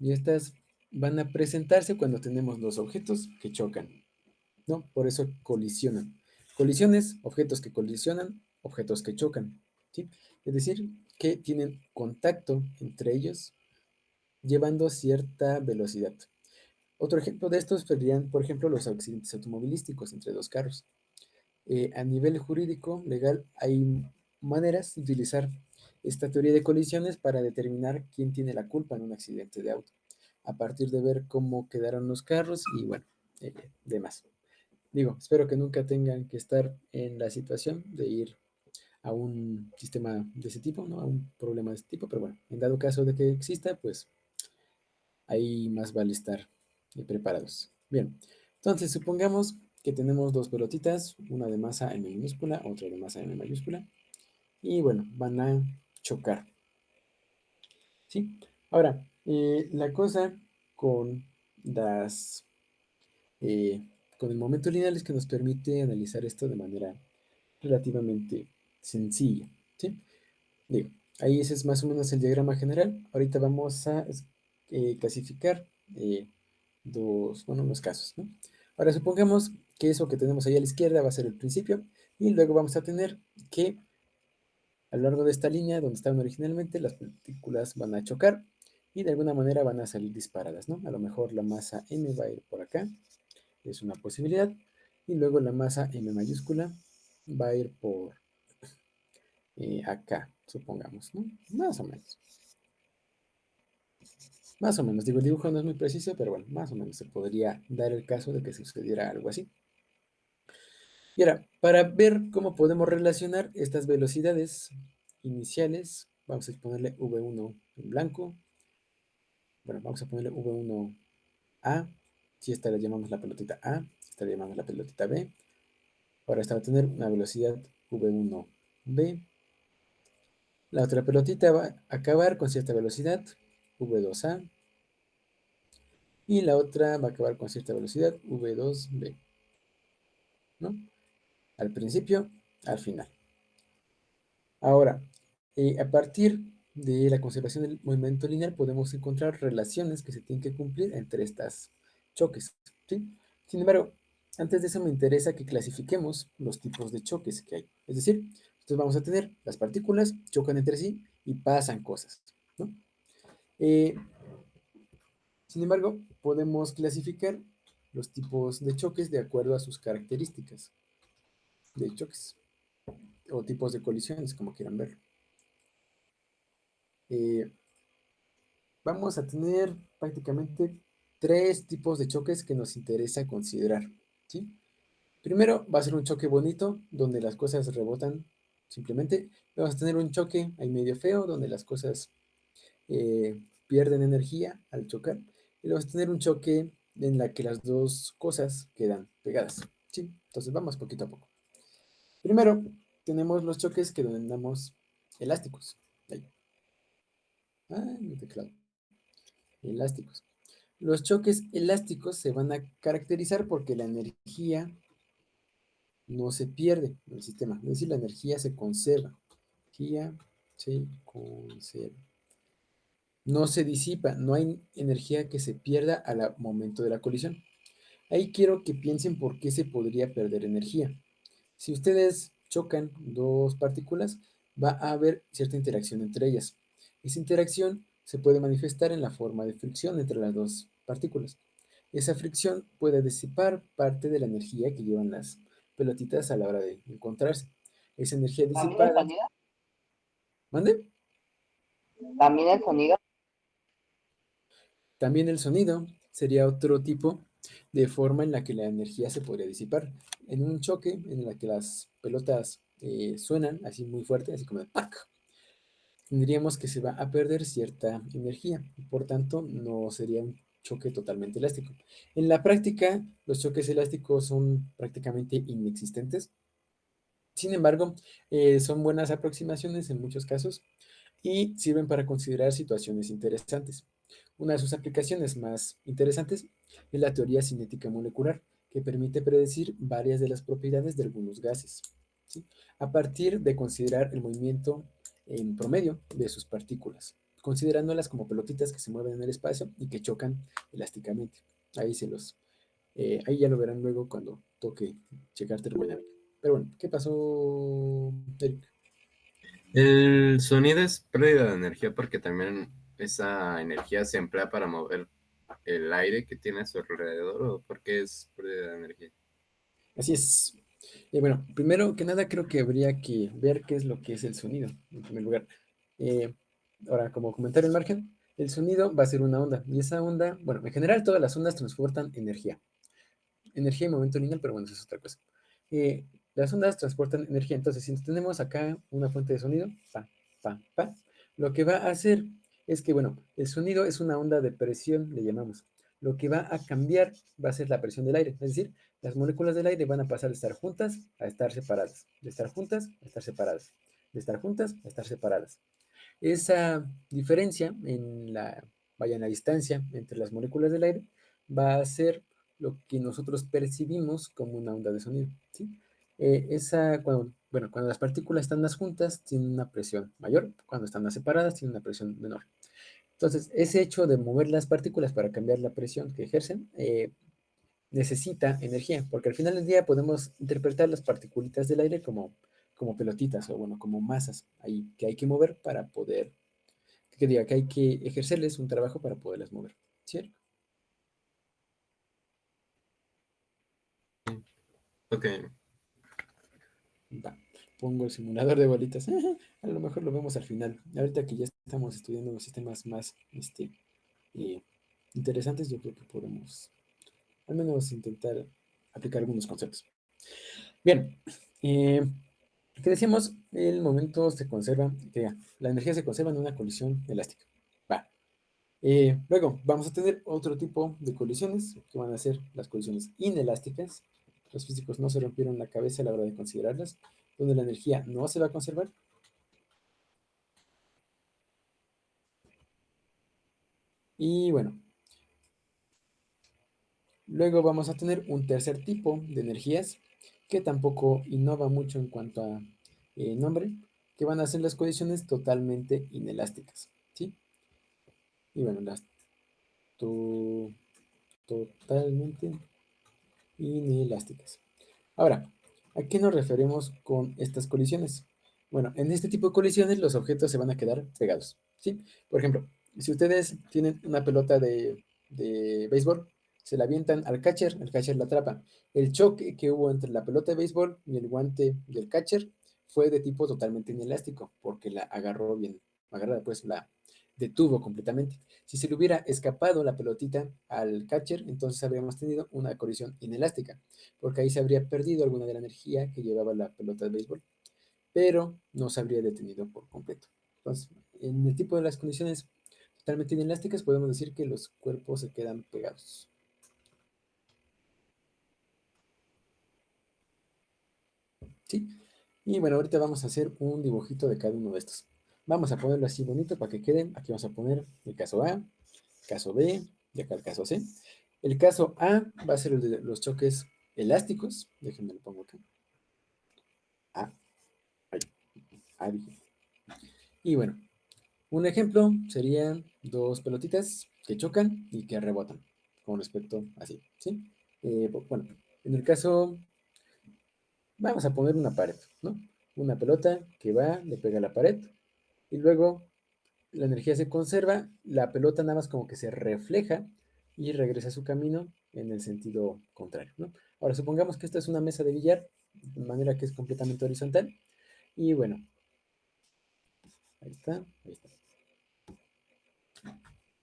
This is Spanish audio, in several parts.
Y estas van a presentarse cuando tenemos los objetos que chocan, ¿no? Por eso colisionan. Colisiones, objetos que colisionan, objetos que chocan, ¿sí? Es decir, que tienen contacto entre ellos llevando cierta velocidad. Otro ejemplo de estos serían, por ejemplo, los accidentes automovilísticos entre dos carros. A nivel jurídico, legal, hay maneras de utilizar esta teoría de colisiones para determinar quién tiene la culpa en un accidente de auto, a partir de ver cómo quedaron los carros y bueno, demás. Digo, espero que nunca tengan que estar en la situación de ir a un sistema de ese tipo, ¿no? A un problema de ese tipo, pero bueno, en dado caso de que exista, pues ahí más vale estar preparados. Bien, entonces supongamos que tenemos dos pelotitas, una de masa M minúscula, otra de masa M mayúscula, y bueno, van a chocar, ¿sí? Ahora, la cosa con las, con el momento lineal es que nos permite analizar esto de manera relativamente sencilla, ¿sí? Digo, ahí ese es más o menos el diagrama general. Ahorita vamos a clasificar bueno, los casos, ¿no? Ahora supongamos que eso que tenemos ahí a la izquierda va a ser el principio y luego vamos a tener que a lo largo de esta línea donde estaban originalmente las partículas van a chocar y de alguna manera van a salir disparadas, ¿no? A lo mejor la masa m va a ir por acá, es una posibilidad, y luego la masa m mayúscula va a ir por acá, supongamos, ¿no? Más o menos. Más o menos, digo, el dibujo no es muy preciso, pero bueno, más o menos se podría dar el caso de que sucediera algo así. Y ahora, para ver cómo podemos relacionar estas velocidades iniciales, vamos a ponerle V1 en blanco. Bueno, vamos a ponerle V1A. Si esta le llamamos la pelotita A, esta le llamamos la pelotita B. Ahora esta va a tener una velocidad V1B. La otra pelotita va a acabar con cierta velocidad, V2A. Y la otra va a acabar con cierta velocidad, V2B, ¿no? Al principio, al final. Ahora, a partir de la conservación del movimiento lineal podemos encontrar relaciones que se tienen que cumplir entre estas choques, ¿sí? Sin embargo, antes de eso me interesa que clasifiquemos los tipos de choques que hay. Es decir, entonces vamos a tener las partículas chocan entre sí y pasan cosas, ¿no? Eh, Sin embargo, podemos clasificar los tipos de choques de acuerdo a sus características de choques o tipos de colisiones, como quieran verlo. Eh, Vamos a tener prácticamente tres tipos de choques que nos interesa considerar, ¿sí? Primero va a ser un choque bonito, donde las cosas rebotan simplemente. Vamos a tener un choque ahí medio feo, donde las cosas pierden energía al chocar. Y vamos a tener un choque en la que las dos cosas quedan pegadas, ¿sí? Entonces vamos poquito a poco. Primero, tenemos los choques que denominamos elásticos. Ahí. Ay, mi teclado. Elásticos. Los choques elásticos se van a caracterizar porque la energía no se pierde en el sistema, es decir, la energía se conserva. Energía se conserva. No se disipa, no hay energía que se pierda al momento de la colisión. Ahí quiero que piensen por qué se podría perder energía. Si ustedes chocan dos partículas, va a haber cierta interacción entre ellas. Esa interacción se puede manifestar en la forma de fricción entre las dos partículas. Esa fricción puede disipar parte de la energía que llevan las pelotitas a la hora de encontrarse. Esa energía También el disipada, sonido, ¿mande? también el sonido. También el sonido sería otro tipo de forma en la que la energía se podría disipar. En un choque en la que las pelotas suenan así muy fuerte, así como de ¡pac! Tendríamos que se va a perder cierta energía y por tanto no sería un choque totalmente elástico. En la práctica, los choques elásticos son prácticamente inexistentes. Sin embargo, son buenas aproximaciones en muchos casos y sirven para considerar situaciones interesantes. Una de sus aplicaciones más interesantes es la teoría cinética molecular, que permite predecir varias de las propiedades de algunos gases, ¿sí? A partir de considerar el movimiento en promedio de sus partículas. considerándolas como pelotitas que se mueven en el espacio y que chocan elásticamente. Ahí ahí ya lo verán luego cuando toque checar termodinámica. Pero bueno, ¿qué pasó, Eric? El sonido es pérdida de energía porque también esa energía se emplea para mover el aire que tiene a su alrededor, o porque es pérdida de energía. Así es. Bueno, primero que nada creo que habría que ver qué es lo que es el sonido, en primer lugar. Eh, Ahora, como comentario al margen, el sonido va a ser una onda, y esa onda, bueno, en general todas las ondas transportan energía y momento lineal, pero bueno, eso es otra cosa. Eh, las ondas transportan energía, entonces si tenemos acá una fuente de sonido, pa, pa, pa, lo que va a hacer es que, bueno, el sonido es una onda de presión, le llamamos. Lo que va a cambiar va a ser la presión del aire, es decir, las moléculas del aire van a pasar de estar juntas a estar separadas, de estar juntas a estar separadas, de estar juntas a estar separadas. Esa diferencia en la distancia entre las moléculas del aire va a ser lo que nosotros percibimos como una onda de sonido, ¿sí? Cuando las partículas están más juntas, tienen una presión mayor, cuando están más separadas, tienen una presión menor. Entonces, ese hecho de mover las partículas para cambiar la presión que ejercen, necesita energía, porque al final del día podemos interpretar las partículas del aire como pelotitas o bueno, como masas ahí que hay que mover para poder, que diga que hay que ejercerles un trabajo para poderlas mover, ¿cierto? Ok, Va, pongo el simulador de bolitas. A lo mejor lo vemos al final. Ahorita que ya estamos estudiando los sistemas más eh, interesantes, yo creo que podemos al menos intentar aplicar algunos conceptos. Bien, que decíamos, el momento se conserva, que la energía se conserva en una colisión elástica. Va. Luego, vamos a tener otro tipo de colisiones, que van a ser las colisiones inelásticas. Los físicos no se rompieron la cabeza a la hora de considerarlas, donde la energía no se va a conservar. Y bueno, luego vamos a tener un tercer tipo de energías que tampoco innova mucho en cuanto a nombre, que van a ser las colisiones totalmente inelásticas, ¿sí? Y bueno, las to- totalmente inelásticas. Ahora, ¿a qué nos referimos con estas colisiones? Bueno, en este tipo de colisiones los objetos se van a quedar pegados, ¿sí? Por ejemplo, si ustedes tienen una pelota de béisbol, se la avientan al catcher, el catcher la atrapa. El choque que hubo entre la pelota de béisbol y el guante del catcher fue de tipo totalmente inelástico, porque la agarró bien, agarrada pues la detuvo completamente. Si se le hubiera escapado la pelotita al catcher, entonces habríamos tenido una colisión inelástica, porque ahí se habría perdido alguna de la energía que llevaba la pelota de béisbol, pero no se habría detenido por completo. Entonces, en el tipo de las condiciones totalmente inelásticas, podemos decir que los cuerpos se quedan pegados. ¿Sí? Y bueno, ahorita vamos a hacer un dibujito de cada uno de estos. Vamos a ponerlo así bonito para que queden. Aquí vamos a poner el caso A, caso B y acá el caso C. El caso A va a ser el de los choques elásticos. Déjenme lo pongo acá. A, ahí, A dije. Y bueno, un ejemplo serían dos pelotitas que chocan y que rebotan con respecto así, ¿sí? Bueno, en el caso, vamos a poner una pared, ¿no? Una pelota que va, le pega a la pared y luego la energía se conserva, la pelota nada más como que se refleja y regresa a su camino en el sentido contrario, ¿no? Ahora, supongamos que esta es una mesa de billar, de manera que es completamente horizontal, y bueno, ahí está, ahí está.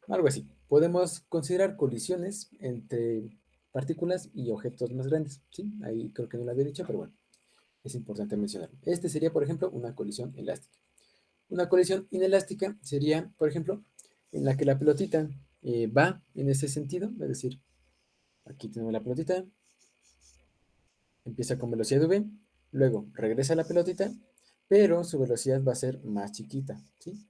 Algo así. Podemos considerar colisiones entre partículas y objetos más grandes, ¿sí? Ahí creo que no lo había dicho, pero bueno, es importante mencionarlo. Este sería, por ejemplo, una colisión elástica. Una colisión inelástica sería, por ejemplo, en la que la pelotita va en ese sentido, es decir, aquí tenemos la pelotita, empieza con velocidad v, luego regresa la pelotita, pero su velocidad va a ser más chiquita, ¿sí?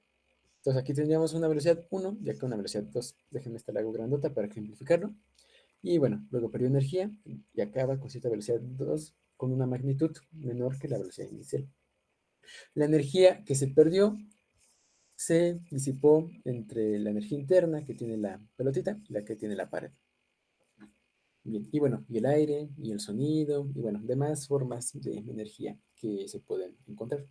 Entonces aquí tendríamos una velocidad 1 y acá una velocidad 2. Déjenme esta la hago grandota para ejemplificarlo. Y bueno, luego perdió energía y acaba con cierta velocidad 2 con una magnitud menor que la velocidad inicial. La energía que se perdió se disipó entre la energía interna que tiene la pelotita y la que tiene la pared. Bien, y bueno, y el aire, y el sonido, y bueno, demás formas de energía que se pueden encontrar.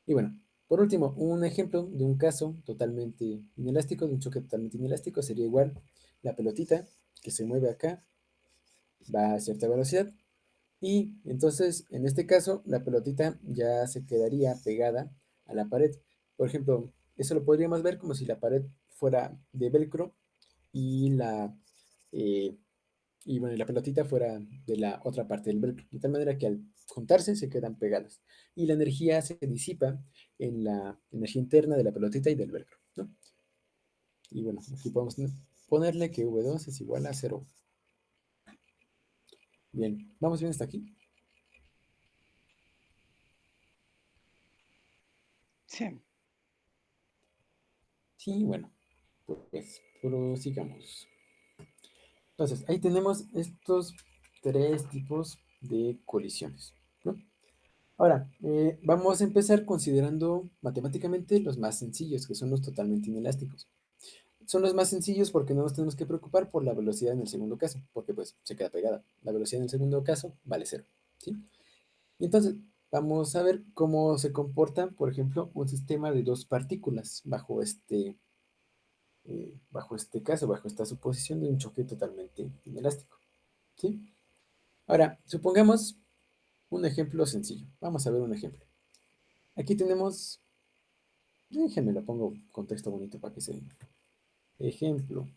Y bueno, por último, un ejemplo de un caso totalmente inelástico, de un choque totalmente inelástico, sería igual la pelotita que se mueve acá, va a cierta velocidad, y entonces en este caso la pelotita ya se quedaría pegada a la pared. Por ejemplo, eso lo podríamos ver como si la pared fuera de velcro y eh, y bueno, y la pelotita fuera de la otra parte del velcro, de tal manera que al juntarse se quedan pegadas y la energía se disipa en la energía interna de la pelotita y del velcro, ¿no? Y bueno, aquí podemos ponerle que V2 es igual a 0. Bien, ¿vamos bien hasta aquí? Sí. Sí, bueno, pues prosigamos. Entonces, ahí tenemos estos tres tipos de colisiones, ¿no? Ahora, vamos a empezar considerando matemáticamente los más sencillos, que son los totalmente inelásticos. Son los más sencillos porque no nos tenemos que preocupar por la velocidad en el segundo caso, porque pues se queda pegada. La velocidad en el segundo caso vale cero, ¿sí? Y entonces, vamos a ver cómo se comporta, por ejemplo, un sistema de dos partículas bajo este caso, bajo esta suposición de un choque totalmente inelástico, ¿sí? Ahora, supongamos un ejemplo sencillo. Vamos a ver un ejemplo. Aquí tenemos, déjenme lo pongo contexto bonito para que se... Ejemplo,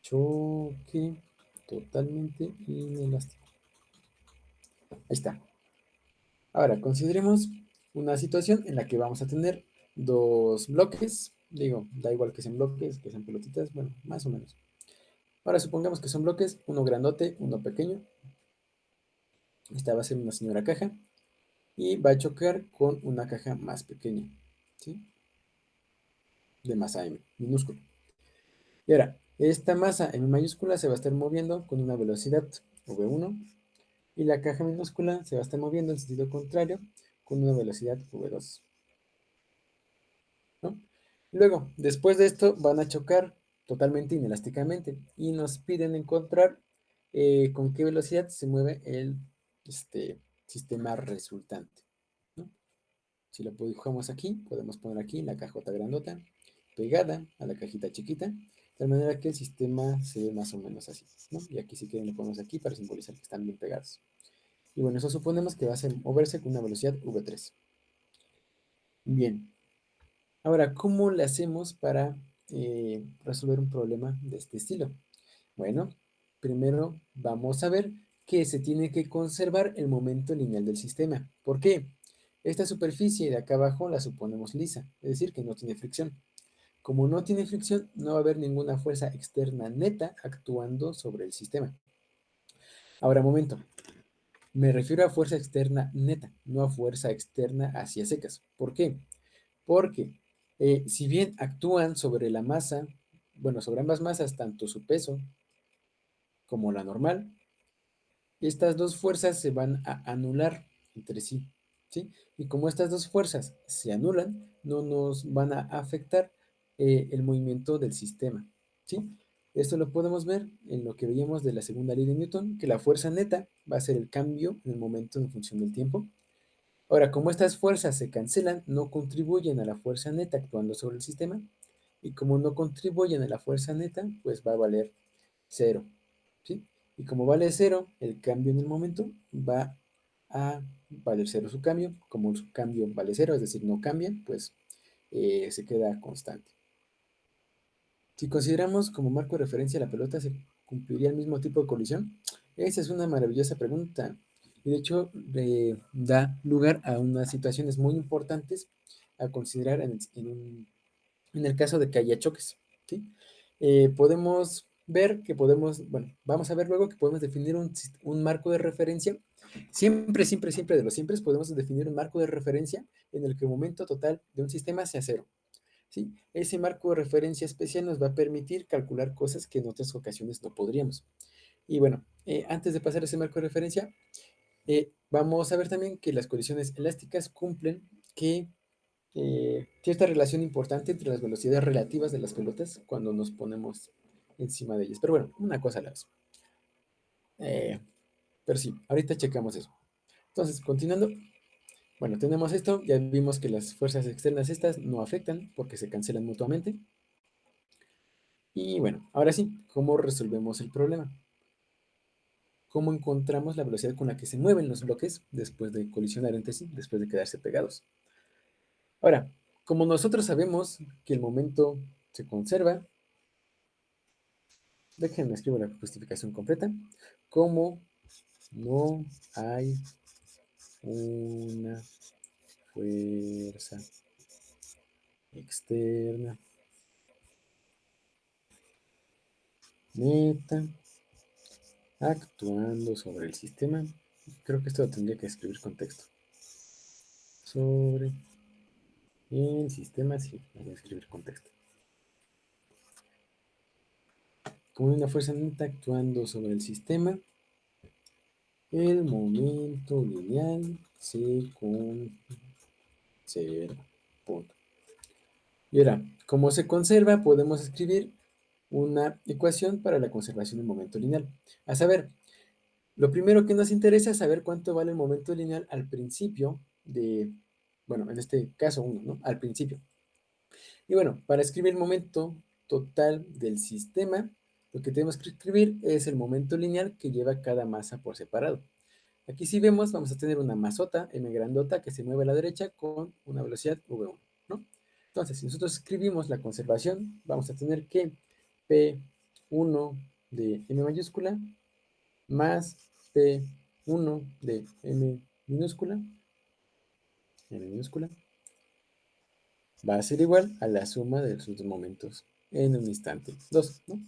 choque totalmente inelástico. Ahí está. Ahora, consideremos una situación en la que vamos a tener dos bloques. Digo, da igual que sean bloques, que sean pelotitas, bueno, más o menos. Ahora supongamos que son bloques, uno grandote, uno pequeño. Esta va a ser una señora caja y va a chocar con una caja más pequeña, ¿sí? De masa M, minúscula. Y ahora, esta masa M mayúscula se va a estar moviendo con una velocidad V1 y la caja minúscula se va a estar moviendo en sentido contrario con una velocidad V2, ¿no? Luego, después de esto, van a chocar totalmente inelásticamente y nos piden encontrar con qué velocidad se mueve el sistema resultante, ¿no? Si lo dibujamos aquí, podemos poner aquí la cajota grandota pegada a la cajita chiquita, de tal manera que el sistema se ve más o menos así, ¿no? Y aquí si quieren lo ponemos aquí para simbolizar que están bien pegados. Y bueno, eso suponemos que va a moverse con una velocidad V3. Bien, ahora, ¿cómo le hacemos para resolver un problema de este estilo? Bueno, primero vamos a ver que se tiene que conservar el momento lineal del sistema. ¿Por qué? Esta superficie de acá abajo la suponemos lisa, es decir, que no tiene fricción. Como no tiene fricción, no va a haber ninguna fuerza externa neta actuando sobre el sistema. Ahora, momento. Me refiero a fuerza externa neta, no a fuerza externa hacia secas. ¿Por qué? Porque si bien actúan sobre la masa, bueno, sobre ambas masas, tanto su peso como la normal, estas dos fuerzas se van a anular entre sí, ¿sí? Y como estas dos fuerzas se anulan, no nos van a afectar el movimiento del sistema, ¿sí? Esto lo podemos ver en lo que veíamos de la segunda ley de Newton, que la fuerza neta va a ser el cambio en el momento en función del tiempo. Ahora, como estas fuerzas se cancelan, no contribuyen a la fuerza neta actuando sobre el sistema, y como no contribuyen a la fuerza neta, pues va a valer cero, ¿sí? Y como vale cero, el cambio en el momento va a valer cero su cambio. Como su cambio vale cero, es decir, no cambia, pues se queda constante. Si consideramos como marco de referencia la pelota, ¿se cumpliría el mismo tipo de colisión? Esa es una maravillosa pregunta. Y de hecho, da lugar a unas situaciones muy importantes a considerar en el caso de que haya choques, ¿sí? Podemos ver que podemos, bueno, vamos a ver luego que podemos definir un marco de referencia. Siempre, siempre, siempre de los siempre podemos definir un marco de referencia en el que el momento total de un sistema sea cero, ¿sí? Ese marco de referencia especial nos va a permitir calcular cosas que en otras ocasiones no podríamos. Y bueno, antes de pasar a ese marco de referencia, vamos a ver también que las colisiones elásticas cumplen que cierta relación importante entre las velocidades relativas de las pelotas cuando nos ponemos encima de ellas. Pero bueno, una cosa a la vez. Eh, pero sí, ahorita checamos eso. Entonces, continuando, bueno, tenemos esto, ya vimos que las fuerzas externas estas no afectan porque se cancelan mutuamente. Y bueno, ahora sí, ¿cómo resolvemos el problema? ¿Cómo encontramos la velocidad con la que se mueven los bloques después de colisionar entre sí, después de quedarse pegados? Ahora, como nosotros sabemos que el momento se conserva, déjenme escribir la justificación completa, como no hay una fuerza externa neta actuando sobre el sistema. Creo que esto lo tendría que escribir con texto. Sobre el sistema, sí, lo voy a escribir con texto. Como una fuerza neta actuando sobre el sistema, el momento lineal se conserva. Punto. Y ahora, como se conserva, podemos escribir una ecuación para la conservación del momento lineal. A saber, lo primero que nos interesa es saber cuánto vale el momento lineal al principio de, bueno, en este caso uno, ¿no? Al principio. Y bueno, para escribir el momento total del sistema, lo que tenemos que escribir es el momento lineal que lleva cada masa por separado. Aquí si vemos, vamos a tener una masota, m grandota, que se mueve a la derecha con una velocidad v1, ¿no? Entonces, si nosotros escribimos la conservación, vamos a tener que P1 de m mayúscula más P1 de m minúscula, va a ser igual a la suma de sus momentos en un instante. 2, ¿no?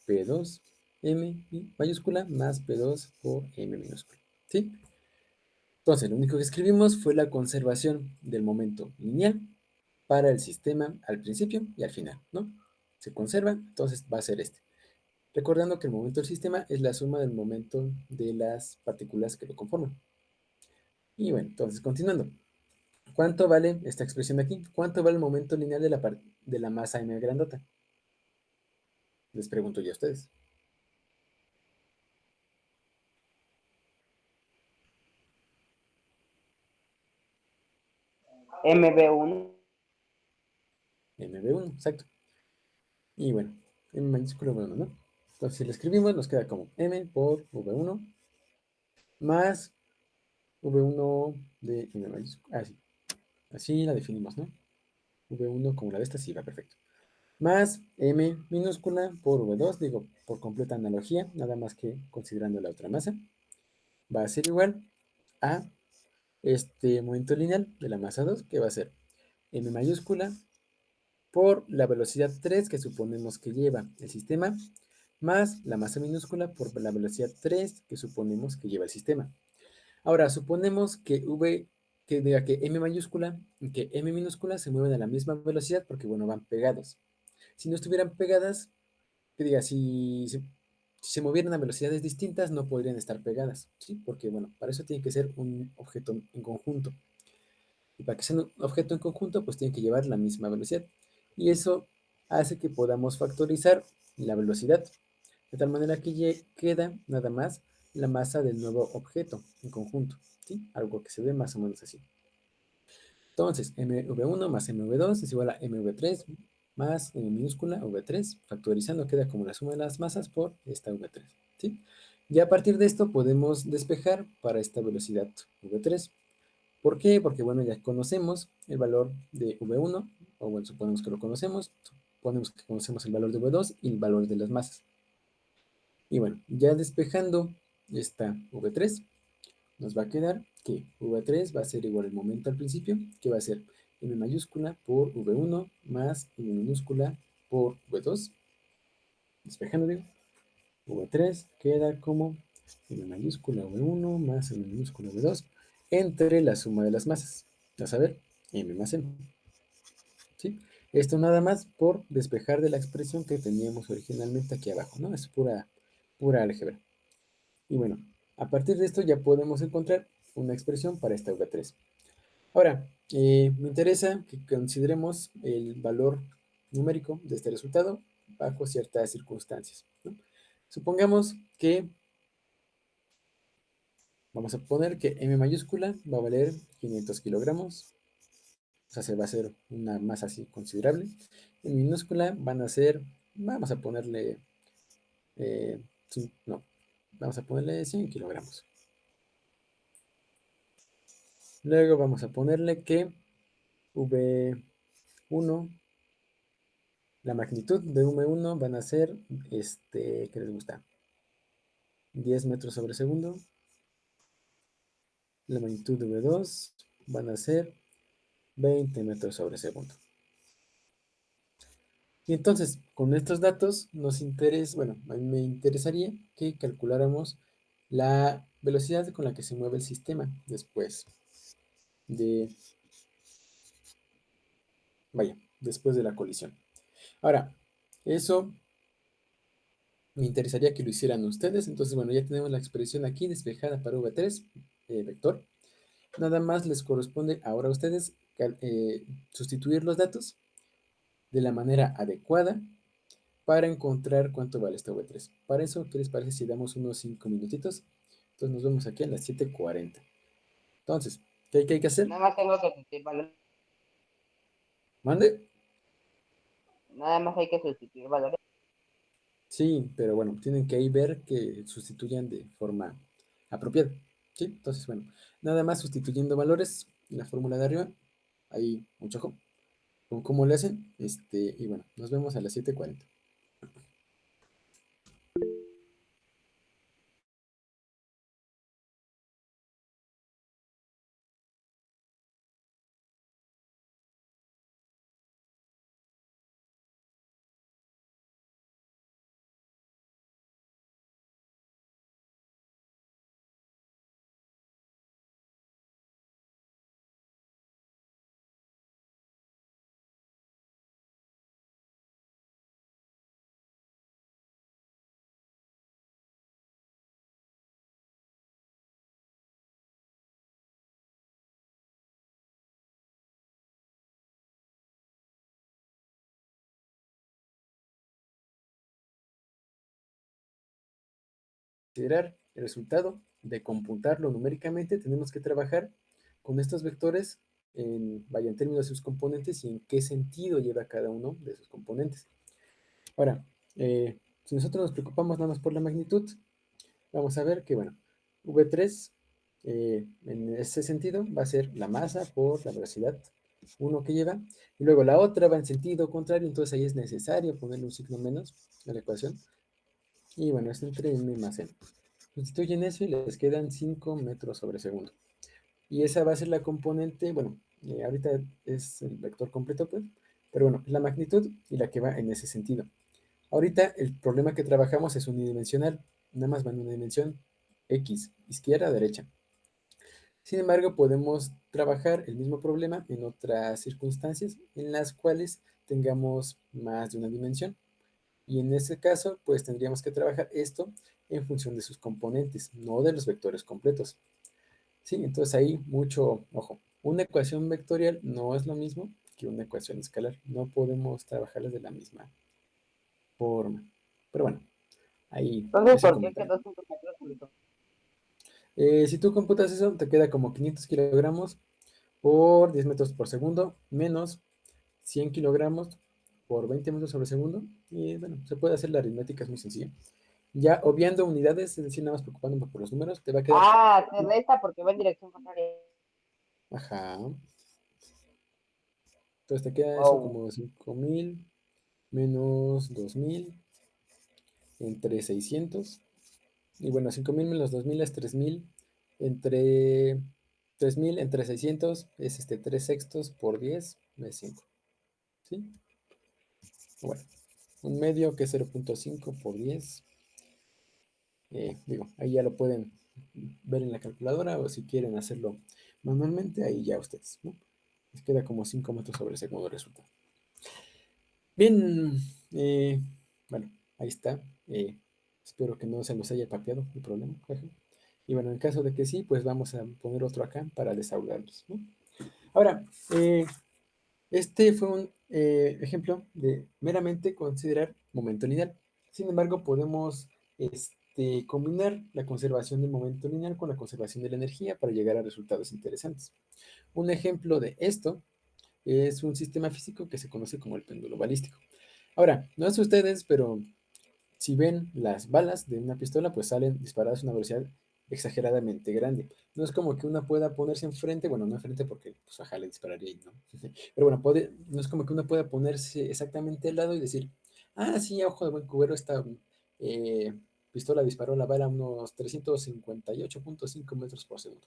P2 m mayúscula más P2 por m minúscula, ¿sí? Entonces, lo único que escribimos fue la conservación del momento lineal para el sistema al principio y al final, ¿no? Se conserva, entonces va a ser este. Recordando que el momento del sistema es la suma del momento de las partículas que lo conforman. Y bueno, entonces continuando. ¿Cuánto vale esta expresión de aquí? ¿Cuánto vale el momento lineal de la masa m grandota? Les pregunto yo a ustedes. MB1. MB1, exacto. Y bueno, m mayúscula v1, ¿no? Entonces si lo escribimos nos queda como m por v1 más v1 de m mayúscula. Así, así la definimos, ¿no? V1 como la de esta, sí, va perfecto. Más m minúscula por v2, digo, por completa analogía, nada más que considerando la otra masa, va a ser igual a este momento lineal de la masa 2, que va a ser m mayúscula por la velocidad 3 que suponemos que lleva el sistema, más la masa minúscula por la velocidad 3 que suponemos que lleva el sistema. Ahora, suponemos que que diga que m mayúscula y que m minúscula se mueven a la misma velocidad porque, bueno, van pegados. Si no estuvieran pegadas, que diga, si se movieran a velocidades distintas, no podrían estar pegadas, ¿sí? Porque, bueno, para eso tiene que ser un objeto en conjunto. Y para que sea un objeto en conjunto, pues tiene que llevar la misma velocidad. Y eso hace que podamos factorizar la velocidad, de tal manera que queda nada más la masa del nuevo objeto en conjunto, ¿sí? Algo que se ve más o menos así. Entonces, mv1 más mv2 es igual a mv3 más m minúscula v3, factorizando queda como la suma de las masas por esta v3, ¿sí? Y a partir de esto podemos despejar para esta velocidad v3. ¿Por qué? Porque, bueno, ya conocemos el valor de v1, o bueno, suponemos que lo conocemos, suponemos que conocemos el valor de v2 y el valor de las masas. Y bueno, ya despejando esta v3, nos va a quedar que v3 va a ser igual al momento al principio, que va a ser m mayúscula por v1 más m minúscula por v2. Despejando, digo, v3 queda como m mayúscula v1 más m minúscula v2 entre la suma de las masas. A saber, m más m. ¿Sí? Esto nada más por despejar de la expresión que teníamos originalmente aquí abajo, ¿no? Es pura álgebra. Y bueno, a partir de esto ya podemos encontrar una expresión para esta v3. Ahora, me interesa que consideremos el valor numérico de este resultado bajo ciertas circunstancias, ¿no? Supongamos que, vamos a poner que M mayúscula va a valer 500 kilogramos, o sea, se va a hacer una masa así considerable. En minúscula van a ser, vamos a ponerle, no, vamos a ponerle 100 kilogramos. Luego vamos a ponerle que V1, la magnitud de V1 van a ser, ¿qué les gusta? 10 metros sobre segundo. La magnitud de V2 van a ser 20 metros sobre segundo. Y entonces, con estos datos nos interesa, bueno, a mí me interesaría que calculáramos la velocidad con la que se mueve el sistema después de, vaya, después de la colisión. Ahora, eso me interesaría que lo hicieran ustedes. Entonces, bueno, ya tenemos la expresión aquí despejada para V3, vector. Nada más les corresponde ahora a ustedes sustituir los datos de la manera adecuada para encontrar cuánto vale este V3. Para eso, ¿qué les parece si damos unos 5 minutitos? Entonces nos vemos aquí a las 7:40. Entonces, ¿qué hay que hacer? Nada más tengo que sustituir valores. ¿Mande? Nada más hay que sustituir valores. Sí, pero bueno, tienen que ahí ver que sustituyan de forma apropiada. ¿Sí? Entonces, bueno, nada más sustituyendo valores en la fórmula de arriba. Ahí, mucho ojo con cómo le hacen. Y bueno, nos vemos a las 7:40. Considerar el resultado de computarlo numéricamente, tenemos que trabajar con estos vectores vaya, en términos de sus componentes y en qué sentido lleva cada uno de sus componentes. Ahora, si nosotros nos preocupamos nada más por la magnitud, vamos a ver que, bueno, V3 en ese sentido va a ser la masa por la velocidad 1 que lleva, y luego la otra va en sentido contrario, entonces ahí es necesario ponerle un signo menos a la ecuación, y bueno, es entre m más n. Sustituyen eso y les quedan 5 metros sobre segundo. Y esa va a ser la componente, bueno, ahorita es el vector completo, pues, pero bueno, la magnitud y la que va en ese sentido. Ahorita el problema que trabajamos es unidimensional, nada más va en una dimensión X, izquierda, derecha. Sin embargo, podemos trabajar el mismo problema en otras circunstancias en las cuales tengamos más de una dimensión. Y en ese caso, pues tendríamos que trabajar esto en función de sus componentes, no de los vectores completos. Sí, entonces ahí mucho ojo. Una ecuación vectorial no es lo mismo que una ecuación escalar. No podemos trabajarlas de la misma forma. Pero bueno, ahí Entonces, ese ¿por qué comentario. quedó 5 metros sobre segundo? Si tú computas eso, te queda como 500 kilogramos por 10 metros por segundo menos 100 kilogramos por 20 metros sobre segundo. Y bueno, se puede hacer la aritmética, es muy sencilla. Ya obviando unidades, es decir, nada más preocupándome por los números, te va a quedar. Ah, se resta porque va en dirección contraria. Ajá. Entonces te queda eso Wow. como 5000 menos 2000 entre 600. Y bueno, 5000 menos 2000 es 3000. Entre 3000 entre 600 es 3 sextos por 10 es 5. ¿Sí? Bueno, un medio que es 0.5 por 10. Digo, ahí ya lo pueden ver en la calculadora o si quieren hacerlo manualmente, ahí ya ustedes, ¿no? Les queda como 5 metros sobre segundo resultado. Bien, bueno, ahí está. Espero que no se los haya papeado el problema. Y bueno, en caso de que sí, pues vamos a poner otro acá para desahogarlos, ¿no? Ahora, este fue un ejemplo de meramente considerar momento lineal. Sin embargo, podemos combinar la conservación del momento lineal con la conservación de la energía para llegar a resultados interesantes. Un ejemplo de esto es un sistema físico que se conoce como el péndulo balístico. Ahora, no sé ustedes, pero si ven las balas de una pistola, pues salen disparadas a una velocidad exageradamente grande. No es como que una pueda ponerse enfrente, bueno, no enfrente porque, pues, ajá, le dispararía y no. Pero bueno, no es como que una pueda ponerse exactamente al lado y decir, ah, sí, a ojo de buen cubero, esta eh, pistola disparó la bala a unos 358.5 metros por segundo.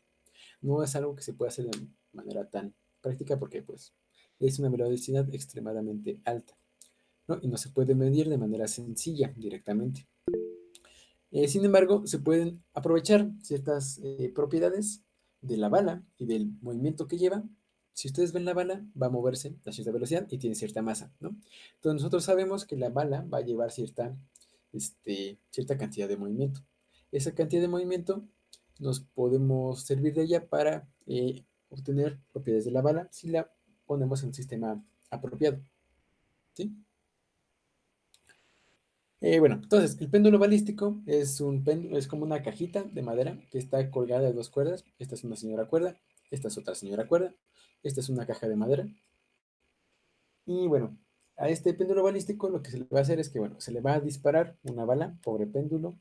No es algo que se pueda hacer de manera tan práctica porque, pues, es una velocidad extremadamente alta, ¿no? Y no se puede medir de manera sencilla directamente. Sin embargo, se pueden aprovechar ciertas propiedades de la bala y del movimiento que lleva. Si ustedes ven la bala, va a moverse a cierta velocidad y tiene cierta masa, ¿no? Entonces nosotros sabemos que la bala va a llevar cierta cantidad de movimiento. Esa cantidad de movimiento nos podemos servir de ella para obtener propiedades de la bala si la ponemos en un sistema apropiado, ¿sí? Bueno, entonces, el péndulo balístico es como una cajita de madera que está colgada de dos cuerdas. Esta es una señora cuerda, esta es otra señora cuerda, esta es una caja de madera. Y bueno, a este péndulo balístico lo que se le va a hacer es que, bueno, se le va a disparar una bala, pobre péndulo,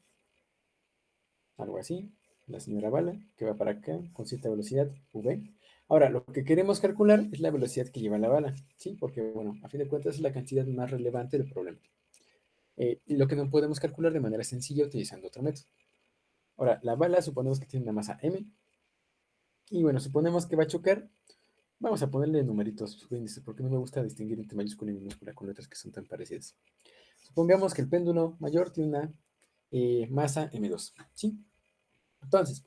algo así, la señora bala, que va para acá con cierta velocidad, v. Ahora, lo que queremos calcular es la velocidad que lleva la bala, ¿sí? Porque, bueno, a fin de cuentas es la cantidad más relevante del problema. Y lo que no podemos calcular de manera sencilla utilizando otro método. Ahora, la bala suponemos que tiene una masa m. Y bueno, suponemos que va a chocar. Vamos a ponerle numeritos subíndices porque no me gusta distinguir entre mayúscula y minúscula con letras que son tan parecidas. Supongamos que el péndulo mayor tiene una masa m2, ¿sí? Entonces,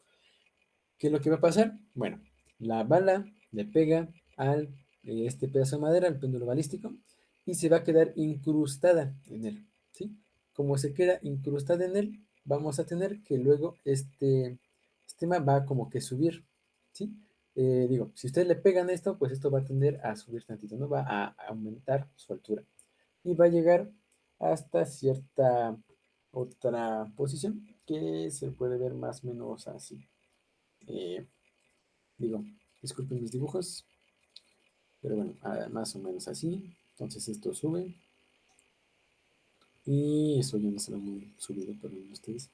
¿qué es lo que va a pasar? Bueno, la bala le pega al este pedazo de madera, al péndulo balístico, y se va a quedar incrustada en él, ¿sí? Como se queda incrustada en él, vamos a tener que luego este sistema va como que subir, ¿sí? Digo, si ustedes le pegan esto, pues esto va a tender a subir tantito, ¿no? Va a aumentar su altura y va a llegar hasta cierta otra posición que se puede ver más o menos así. Eh, Digo, disculpen mis dibujos, pero bueno, más o menos así. Entonces esto sube y eso ya no se ve muy subido, perdón ustedes.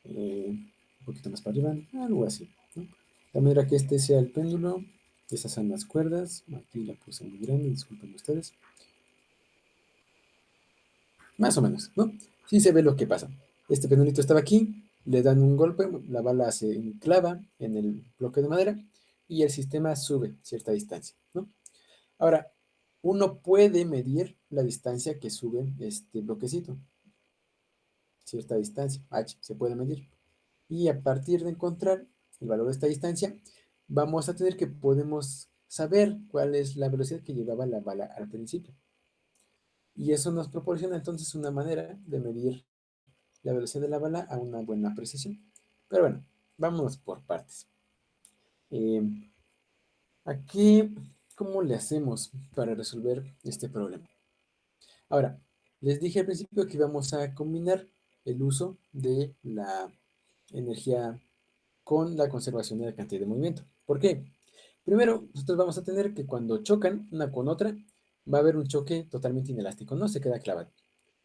Un poquito más para arriba, algo así, ¿no? De manera que este sea el péndulo, esas son las cuerdas. Aquí la puse muy grande, disculpen ustedes. Más o menos, ¿no? Sí se ve lo que pasa. Este pendulito estaba aquí, le dan un golpe, la bala se enclava en el bloque de madera y el sistema sube cierta distancia, ¿no? Ahora, uno puede medir la distancia que sube este bloquecito, cierta distancia, h, se puede medir. Y a partir de encontrar el valor de esta distancia, vamos a tener que podemos saber cuál es la velocidad que llevaba la bala al principio. Y eso nos proporciona entonces una manera de medir la velocidad de la bala a una buena precisión. Pero bueno, vámonos por partes. Eh, Aquí, ¿cómo le hacemos para resolver este problema? Ahora, les dije al principio que vamos a combinar el uso de la energía con la conservación de la cantidad de movimiento. ¿Por qué? Primero, nosotros vamos a tener que cuando chocan una con otra, va a haber un choque totalmente inelástico, no se queda clavado.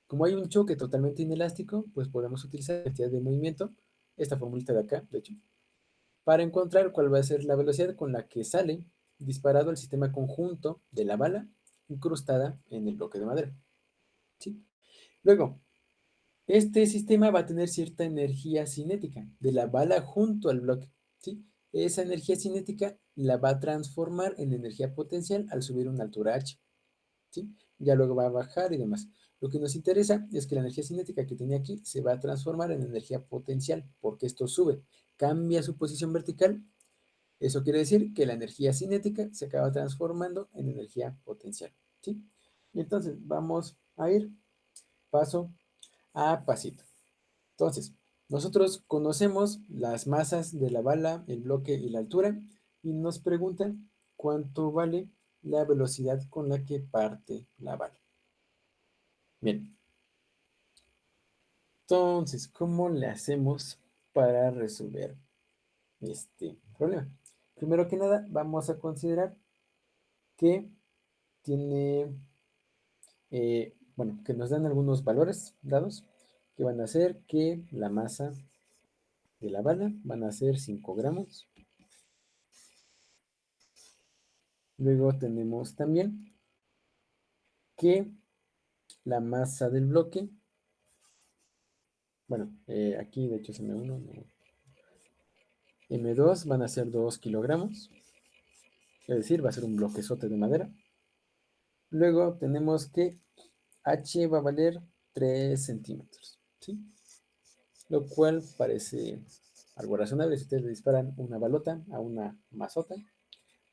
Como hay un choque totalmente inelástico, pues podemos utilizar la cantidad de movimiento, esta formulita de acá, de hecho, para encontrar cuál va a ser la velocidad con la que sale disparado el sistema conjunto de la bala incrustada en el bloque de madera, ¿sí? Luego, este sistema va a tener cierta energía cinética de la bala junto al bloque, ¿sí? Esa energía cinética la va a transformar en energía potencial al subir una altura h, ¿sí? Ya luego va a bajar y demás. Lo que nos interesa es que la energía cinética que tenía aquí se va a transformar en energía potencial porque esto sube, cambia su posición vertical. Eso quiere decir que la energía cinética se acaba transformando en energía potencial, ¿sí? Y entonces vamos a ir paso a pasito. Entonces, nosotros conocemos las masas de la bala, el bloque y la altura, y nos preguntan cuánto vale la velocidad con la que parte la bala. Bien, entonces, ¿cómo le hacemos para resolver este problema? Primero que nada, vamos a considerar que tiene, bueno, que nos dan algunos valores dados que van a hacer que la masa de la bala van a ser 5 gramos. Luego tenemos también que la masa del bloque, bueno, aquí de hecho es M1, no, M2 van a ser 2 kilogramos, es decir, va a ser un bloquezote de madera. Luego tenemos que H va a valer 3 centímetros, ¿sí? Lo cual parece algo razonable. Si ustedes le disparan una balota a una masota,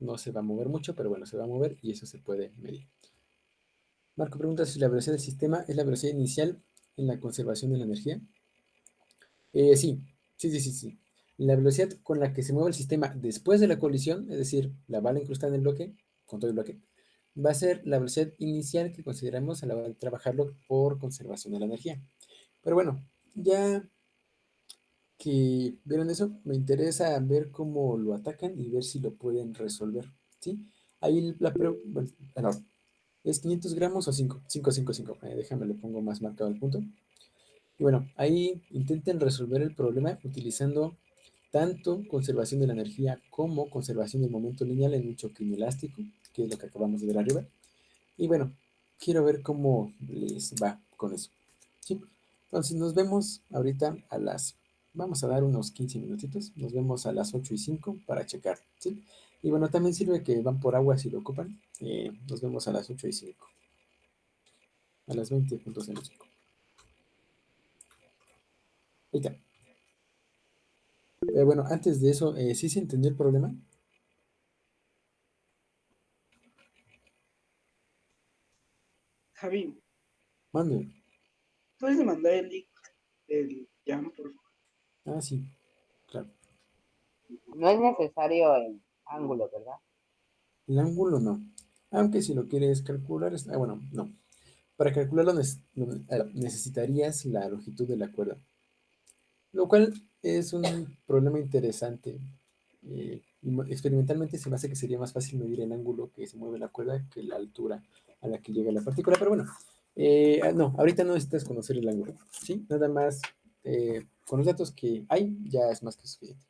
no se va a mover mucho, pero bueno, se va a mover y eso se puede medir. Marco pregunta si la velocidad del sistema es la velocidad inicial en la conservación de la energía. Sí, sí. La velocidad con la que se mueve el sistema después de la colisión, es decir, la bala incrustada en el bloque, con todo el bloque, va a ser la velocidad inicial que consideramos a la hora de trabajarlo por conservación de la energía. Pero bueno, ya que vieron eso, me interesa ver cómo lo atacan y ver si lo pueden resolver, ¿sí? Ahí bueno, no, ¿es 500 gramos o 5? 5, 5, 5. Déjame, le pongo más marcado el punto. Y bueno, ahí intenten resolver el problema utilizando tanto conservación de la energía como conservación del momento lineal en un choque inelástico, que es lo que acabamos de ver arriba. Y bueno, quiero ver cómo les va con eso. ¿Sí? Entonces nos vemos ahorita a las, vamos a dar unos 15 minutitos, nos vemos a las 8:05 para checar. ¿Sí? Y bueno, también sirve que van por agua si lo ocupan. Nos vemos a las 8:05, a las 20:05. Ahí está. Bueno, antes de eso, ¿sí se entendió el problema? Javi, Mande. ¿puedes mandar el link del Jam, por favor? Ah, sí, claro. No es necesario el ángulo, ¿verdad? El ángulo no. Aunque si lo quieres calcular, bueno, no. Para calcularlo necesitarías la longitud de la cuerda, lo cual es un problema interesante. Experimentalmente se me hace que sería más fácil medir el ángulo que se mueve la cuerda que la altura a la que llega la partícula, pero bueno, no, ahorita no necesitas conocer el ángulo, ¿sí? Nada más con los datos que hay ya es más que suficiente.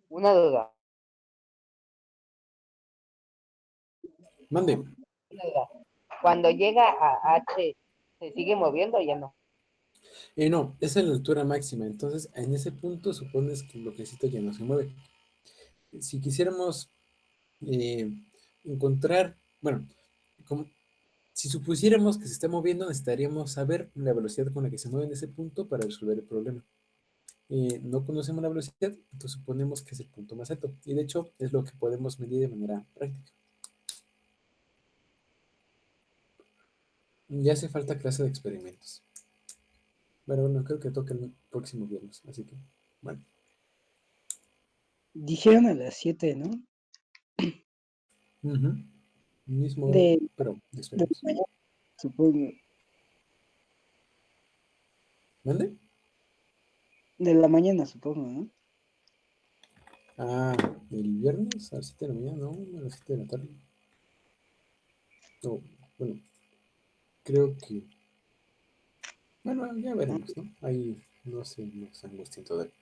Una duda, Mande. una duda. Cuando llega a H, ¿se sigue moviendo o ya no? No, esa es la altura máxima. Entonces, en ese punto supones que el bloquecito ya no se mueve. Si quisiéramos eh, encontrar, bueno, como, si supusiéramos que se está moviendo, necesitaríamos saber la velocidad con la que se mueve en ese punto para resolver el problema. No conocemos la velocidad, entonces suponemos que es el punto más alto. Y de hecho, es lo que podemos medir de manera práctica. Ya hace falta clase de experimentos. Bueno, creo que toca el próximo viernes, así que, bueno. Dijeron a las 7, ¿no? Ujú. Mismo hora, De, pero de de experimentos. mañana, supongo. ¿Mande? De la mañana, supongo, ¿no? Ah, el viernes a las 7 de la mañana, no, a las 7 de la tarde. No, bueno, creo que, bueno, ya Ah, veremos, ¿no? Ahí no sé, no se angustien todavía.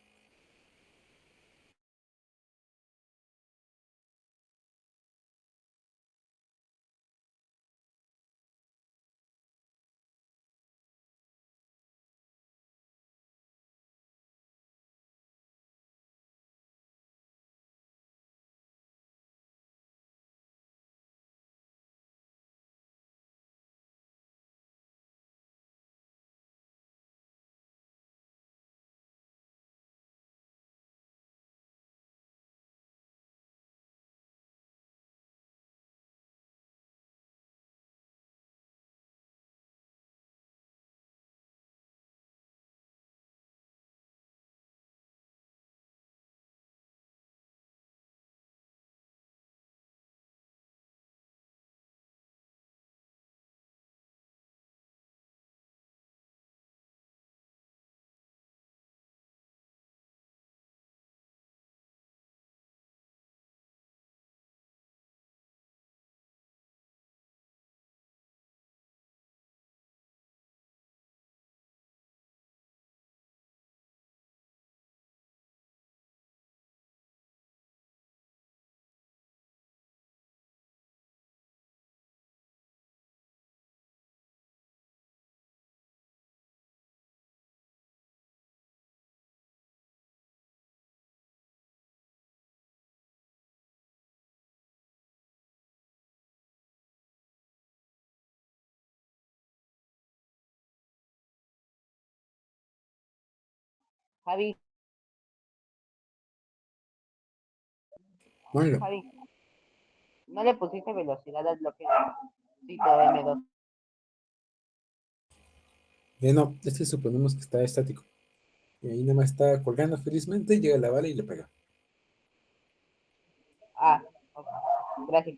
Javi, Bueno, Javi, ¿no le pusiste velocidad al bloque de M2? no, este suponemos que está estático. Y ahí nada más está colgando felizmente, llega la bala y le pega. Ah, ok, gracias.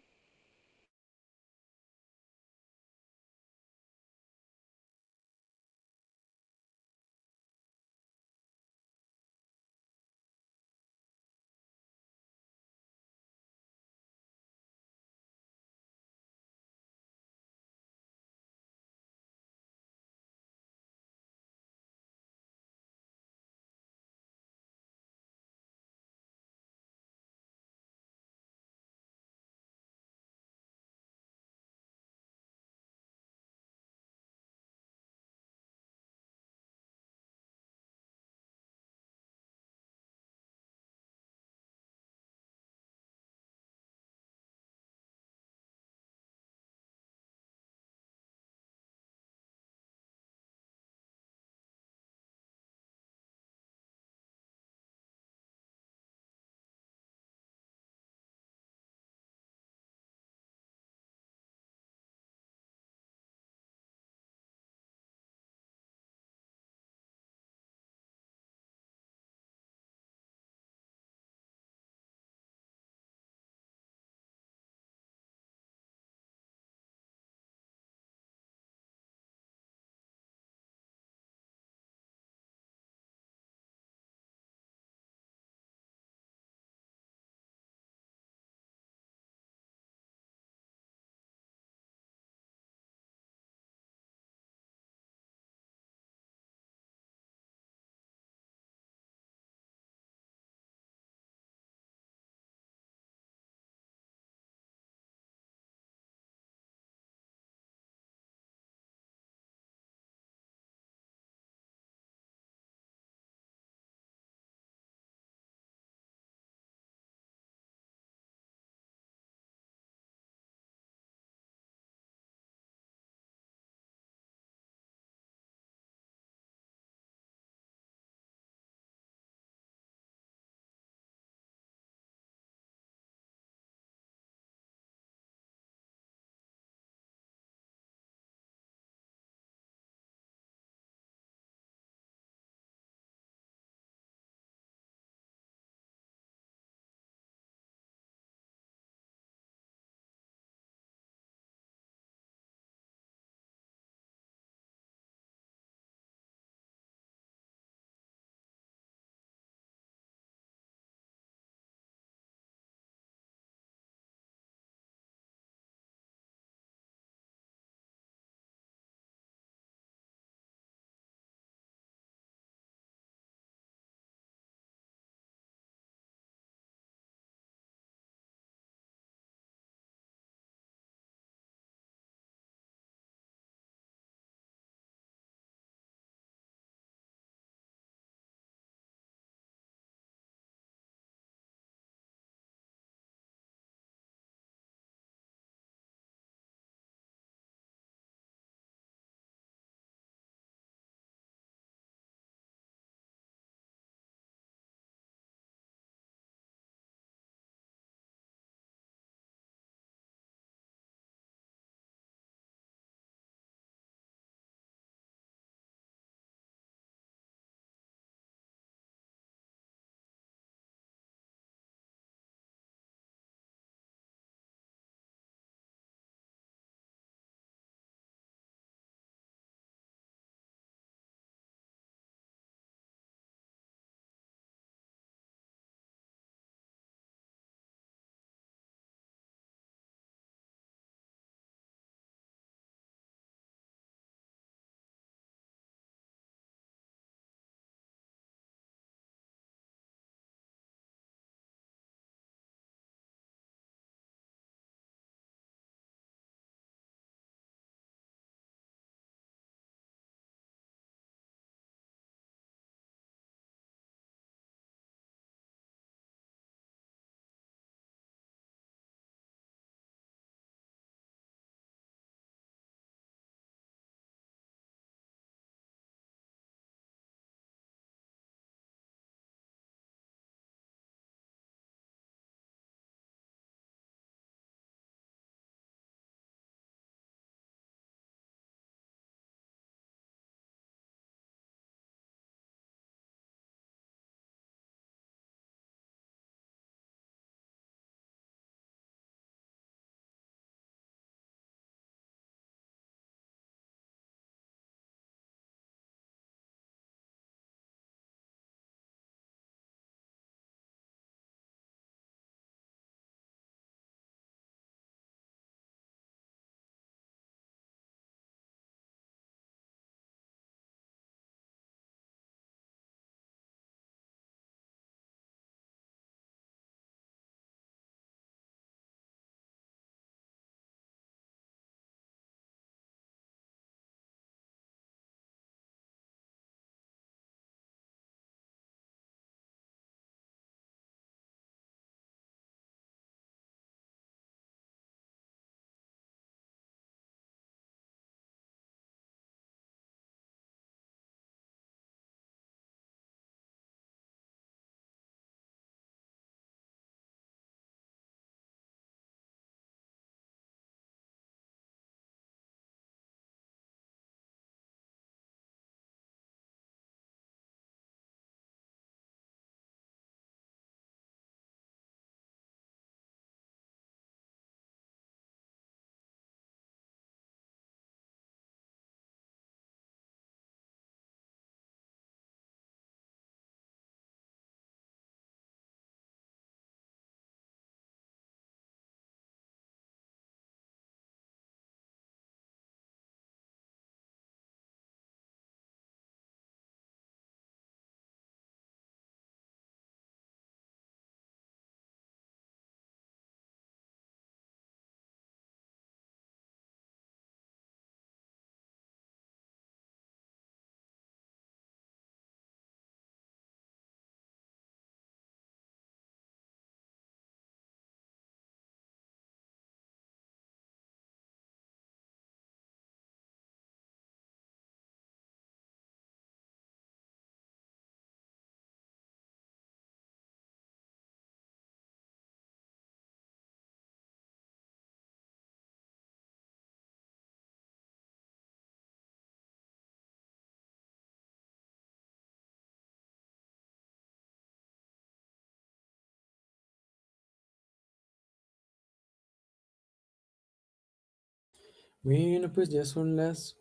Bueno, pues ya son las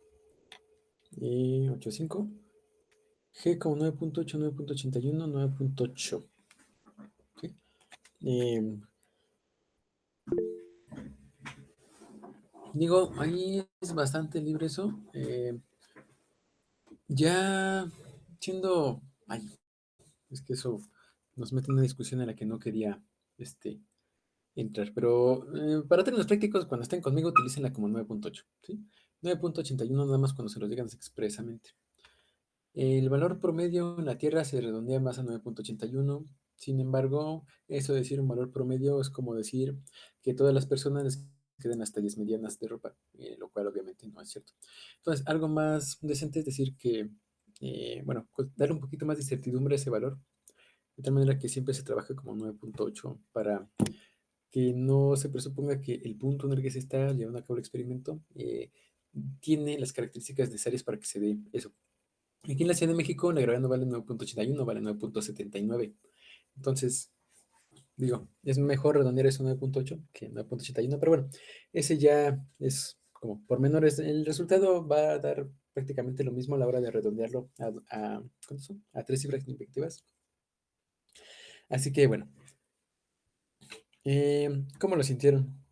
8:05. G como 9.8, 9.81, 9.8. ¿Sí? Em, Digo, ahí es bastante libre eso. Ya siendo... Ay, es que eso nos mete en una discusión en la que no quería este, entrar. Pero para términos prácticos, cuando estén conmigo, utilícenla como 9.8. ¿Sí? 9.81 nada más cuando se los digan expresamente. El valor promedio en la Tierra se redondea más a 9.81. Sin embargo, eso de decir un valor promedio es como decir que todas las personas les queden hasta 10 medianas de ropa, lo cual obviamente no es cierto. Entonces, algo más decente es decir que, bueno, pues darle un poquito más de certidumbre a ese valor, de tal manera que siempre se trabaja como 9.8 para que no se presuponga que el punto en el que se está llevando a cabo el experimento tiene las características necesarias para que se dé eso. Aquí en la Ciudad de México la gravedad no vale 9.81, vale 9.79. Entonces, digo, es mejor redondear eso a 9.8 que 9.81, pero bueno, ese ya es como por menores. El resultado va a dar prácticamente lo mismo a la hora de redondearlo ¿cuántos son? A tres cifras efectivas. Así que bueno, ¿cómo lo sintieron?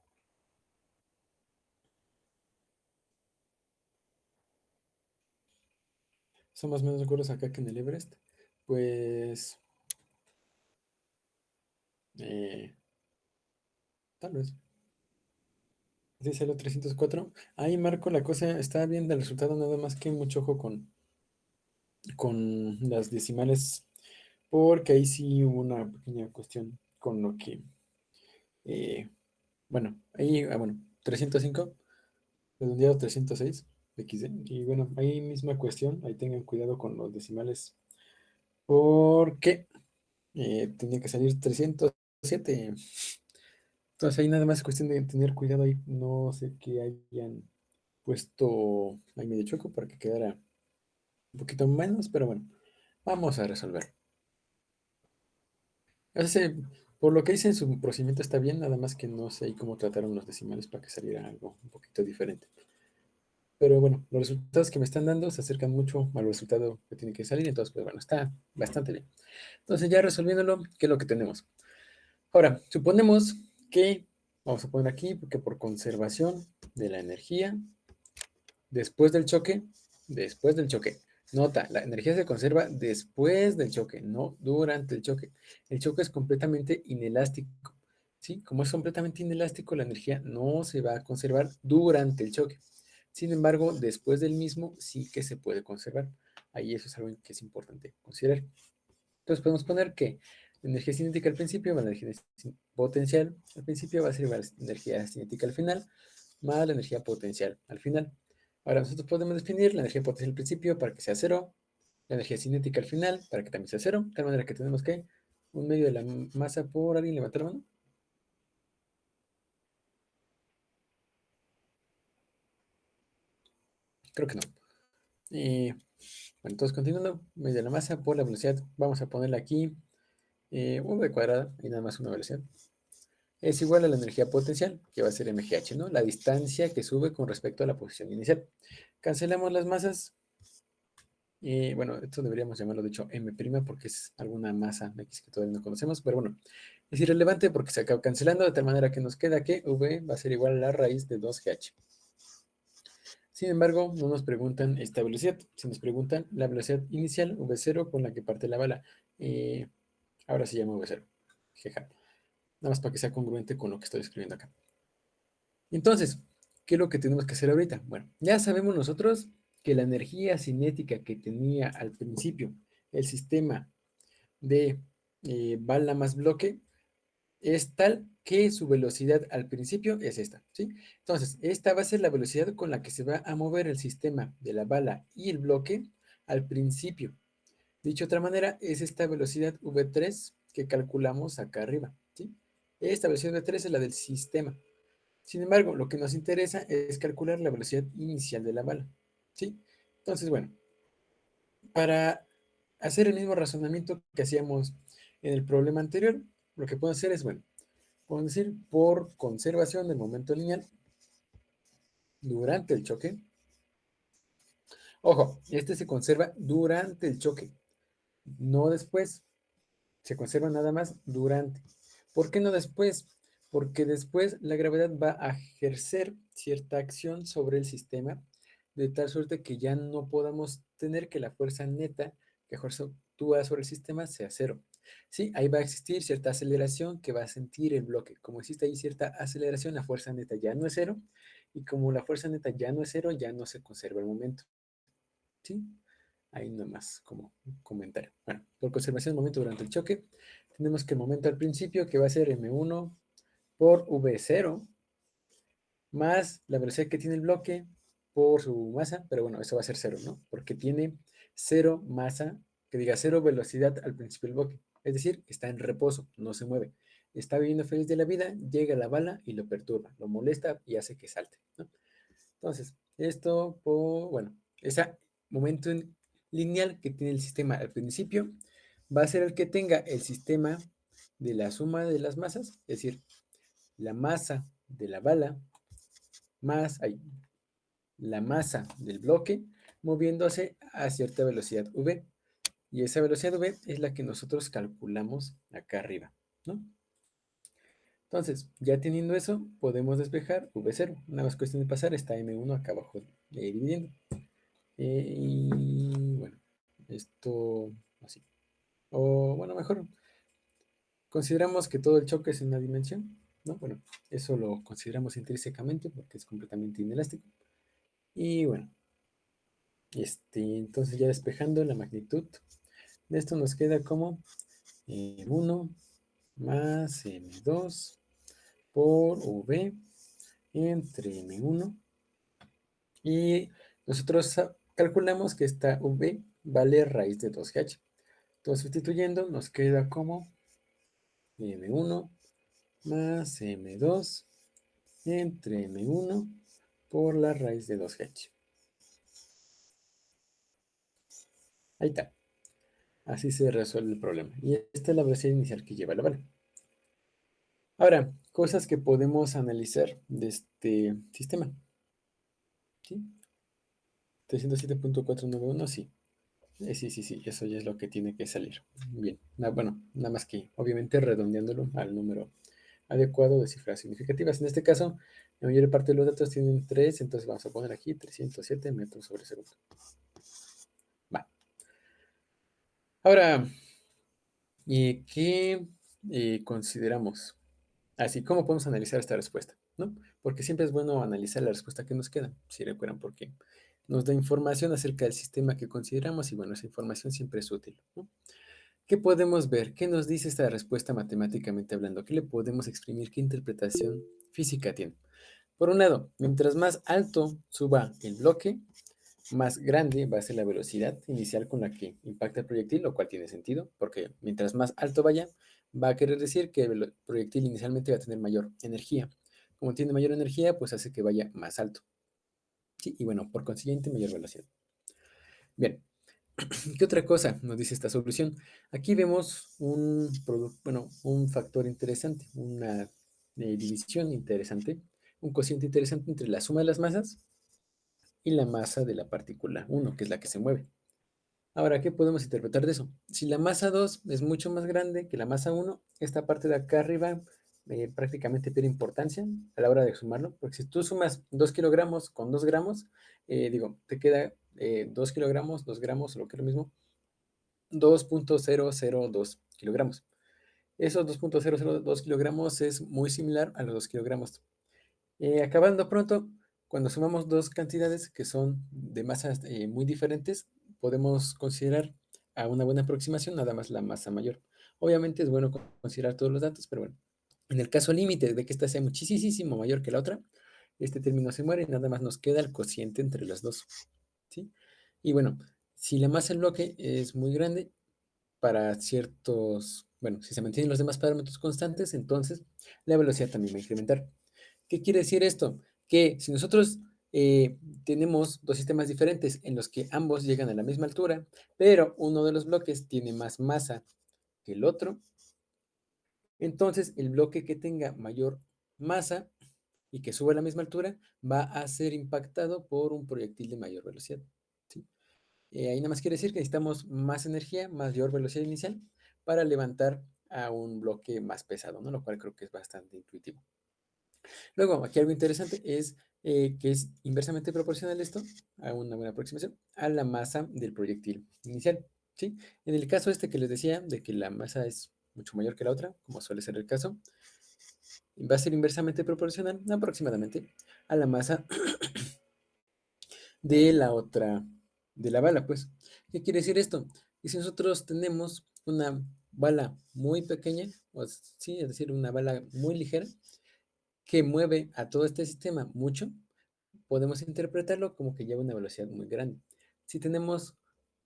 ¿Son más o menos seguros acá que en el Everest? Pues, eh, tal vez. Dice el 304. Ahí marco la cosa, está bien del resultado, nada más que mucho ojo con las decimales, porque ahí sí hubo una pequeña cuestión con lo que, eh, bueno, ahí, bueno, 305, redondeado 306, XD, y bueno, ahí misma cuestión, ahí tengan cuidado con los decimales, porque tenía que salir 307. Entonces ahí nada más es cuestión de tener cuidado ahí, no sé que hayan puesto ahí medio choco para que quedara un poquito menos, pero bueno, vamos a resolver. Ese, por lo que hice en su procedimiento está bien, nada más que no sé ahí cómo trataron los decimales para que saliera algo un poquito diferente. Pero bueno, los resultados que me están dando se acercan mucho al resultado que tiene que salir, entonces pues bueno, está bastante bien. Entonces ya resolviéndolo, ¿qué es lo que tenemos? Ahora, suponemos que, vamos a poner aquí, que por conservación de la energía, después del choque. Nota, la energía se conserva después del choque, no durante el choque. El choque es completamente inelástico, ¿sí? Como es completamente inelástico, la energía no se va a conservar durante el choque. Sin embargo, después del mismo sí que se puede conservar. Ahí eso es algo que es importante considerar. Entonces podemos poner que la energía cinética al principio más la energía potencial al principio va a ser igual a la energía cinética al final más la energía potencial al final. Ahora nosotros podemos definir la energía potencial al principio para que sea cero, la energía cinética al final para que también sea cero, de tal manera que tenemos que un medio de la masa por alguien levanta la mano. Creo que no. Bueno, entonces continuando, medio de la masa por la velocidad, vamos a ponerla aquí, v cuadrada y nada más una velocidad. Es igual a la energía potencial, que va a ser mgh, ¿no? La distancia que sube con respecto a la posición inicial. Cancelamos las masas. Bueno, esto deberíamos llamarlo de hecho M', porque es alguna masa X que todavía no conocemos, pero bueno, es irrelevante porque se acaba cancelando de tal manera que nos queda que V va a ser igual a la raíz de 2GH. Sin embargo, no nos preguntan esta velocidad, se nos preguntan la velocidad inicial V0 con la que parte la bala. Ahora se llama V0. Jeja. Nada más para que sea congruente con lo que estoy escribiendo acá. Entonces, ¿qué es lo que tenemos que hacer ahorita? Bueno, ya sabemos nosotros que la energía cinética que tenía al principio el sistema de bala más bloque es tal que su velocidad al principio es esta, ¿sí? Entonces, esta va a ser la velocidad con la que se va a mover el sistema de la bala y el bloque al principio. Dicho de otra manera, es esta velocidad V3 que calculamos acá arriba, ¿sí? Esta velocidad V3 es la del sistema. Sin embargo, lo que nos interesa es calcular la velocidad inicial de la bala, ¿sí? Entonces, bueno, para hacer el mismo razonamiento que hacíamos en el problema anterior, lo que puedo hacer es, bueno, podemos decir por conservación del momento lineal, durante el choque. Ojo, este se conserva durante el choque, no después. Se conserva nada más durante. ¿Por qué no después? Porque después la gravedad va a ejercer cierta acción sobre el sistema, de tal suerte que ya no podamos tener que la fuerza neta que actúa sobre el sistema sea cero. Sí, ahí va a existir cierta aceleración que va a sentir el bloque. Como existe ahí cierta aceleración, la fuerza neta ya no es cero, y como la fuerza neta ya no es cero, ya no se conserva el momento. ¿Sí? Ahí nomás como un comentario. Bueno, por conservación de momento durante el choque, tenemos que el momento al principio, que va a ser m1 por v0, más la velocidad que tiene el bloque por su masa, pero bueno, eso va a ser cero, ¿no? Porque tiene cero masa, que diga cero velocidad al principio del bloque. Es decir, está en reposo, no se mueve. Está viviendo feliz de la vida, llega la bala y lo perturba, lo molesta y hace que salte, ¿no? Entonces, esto, bueno, ese momento lineal que tiene el sistema al principio va a ser el que tenga el sistema de la suma de las masas, es decir, la masa de la bala más la masa del bloque moviéndose a cierta velocidad v. Y esa velocidad v es la que nosotros calculamos acá arriba, ¿no? Entonces, ya teniendo eso, podemos despejar v0. Una más cuestión de pasar está m1 acá abajo dividiendo. Y bueno, esto así. O bueno, mejor consideramos que todo el choque es en una dimensión, ¿no? Bueno, eso lo consideramos intrínsecamente porque es completamente inelástico. Y bueno, entonces ya despejando la magnitud de esto nos queda como m1 más m2 por v entre m1. Y nosotros calculamos que esta v vale raíz de 2h. Entonces, sustituyendo, nos queda como m1 más m2 entre m1 por la raíz de 2h. Ahí está. Así se resuelve el problema. Y esta es la velocidad inicial que lleva la bala. Ahora, cosas que podemos analizar de este sistema. ¿Sí? 307.491, sí. Sí, eso ya es lo que tiene que salir. Bien, bueno, nada más que obviamente redondeándolo al número adecuado de cifras significativas. En este caso, la mayor parte de los datos tienen 3, entonces vamos a poner aquí 307 metros sobre segundo. Va. Ahora, ¿qué consideramos? Así, ¿cómo podemos analizar esta respuesta? ¿No? Porque siempre es bueno analizar la respuesta que nos queda, si recuerdan, porque nos da información acerca del sistema que consideramos y bueno, esa información siempre es útil, ¿no? ¿Qué podemos ver? ¿Qué nos dice esta respuesta matemáticamente hablando? ¿Qué le podemos exprimir? ¿Qué interpretación física tiene? Por un lado, mientras más alto suba el bloque, más grande va a ser la velocidad inicial con la que impacta el proyectil, lo cual tiene sentido, porque mientras más alto vaya, va a querer decir que el proyectil inicialmente va a tener mayor energía. Como tiene mayor energía, pues hace que vaya más alto. Sí, y bueno, por consiguiente, mayor velocidad. Bien, ¿qué otra cosa nos dice esta solución? Aquí vemos un factor interesante, una división interesante, un cociente interesante entre la suma de las masas y la masa de la partícula 1, que es la que se mueve. Ahora, ¿qué podemos interpretar de eso? Si la masa 2 es mucho más grande que la masa 1, esta parte de acá arriba prácticamente pierde importancia a la hora de sumarlo, porque si tú sumas 2 kilogramos con 2 gramos, te queda 2 kilogramos, 2 gramos, o lo que es lo mismo, 2.002 kilogramos. Esos 2.002 kilogramos es muy similar a los 2 kilogramos. Acabando pronto, cuando sumamos dos cantidades que son de masas muy diferentes, podemos considerar a una buena aproximación nada más la masa mayor. Obviamente es bueno considerar todos los datos, pero bueno, en el caso límite de que esta sea muchísimo mayor que la otra, este término se muere y nada más nos queda el cociente entre las dos, ¿sí? Y bueno, si la masa del bloque es muy grande, para ciertos, bueno, si se mantienen los demás parámetros constantes, entonces la velocidad también va a incrementar. ¿Qué quiere decir esto? Que si nosotros tenemos dos sistemas diferentes en los que ambos llegan a la misma altura, pero uno de los bloques tiene más masa que el otro, entonces el bloque que tenga mayor masa y que sube a la misma altura, va a ser impactado por un proyectil de mayor velocidad. ¿Sí? Ahí nada más quiere decir que necesitamos más energía, mayor velocidad inicial para levantar a un bloque más pesado, ¿no? Lo cual creo que es bastante intuitivo. Luego, aquí algo interesante es que es inversamente proporcional esto, a una buena aproximación, a la masa del proyectil inicial, ¿sí? En el caso este que les decía, de que la masa es mucho mayor que la otra, como suele ser el caso, va a ser inversamente proporcional aproximadamente a la masa de la otra, de la bala, pues. ¿Qué quiere decir esto? Que si nosotros tenemos una bala muy pequeña, sí, es decir, una bala muy ligera, que mueve a todo este sistema mucho, podemos interpretarlo como que lleva una velocidad muy grande. Si tenemos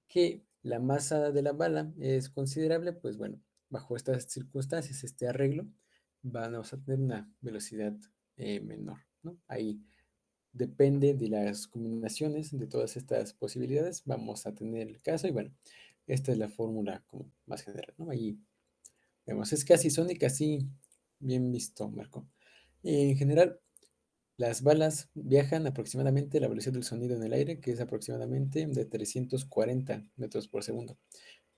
que la masa de la bala es considerable, pues bueno, bajo estas circunstancias, este arreglo, vamos a tener una velocidad menor, ¿no? Ahí depende de las combinaciones de todas estas posibilidades, vamos a tener el caso y bueno, esta es la fórmula como más general, ¿no? Ahí vemos, es casi sónica, casi bien visto, Marco. En general, las balas viajan aproximadamente a la velocidad del sonido en el aire, que es aproximadamente de 340 metros por segundo.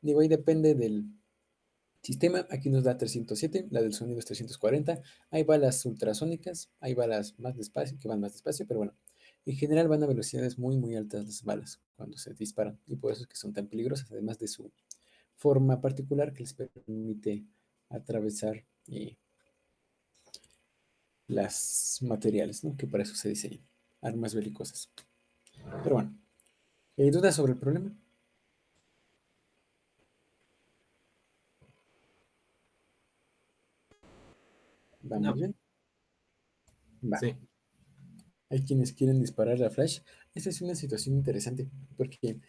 Digo, ahí depende del sistema. Aquí nos da 307, la del sonido es 340. Hay balas ultrasónicas, hay balas más despacio, que van más despacio, pero bueno, en general van a velocidades muy, muy altas las balas cuando se disparan. Y por eso es que son tan peligrosas, además de su forma particular que les permite atravesar las materiales, ¿no? Que para eso se diseñan, armas belicosas. Pero bueno, ¿dudas sobre el problema? ¿Vamos No, bien? Va. sí. Hay quienes quieren disparar a Flash. Esta es una situación interesante, porque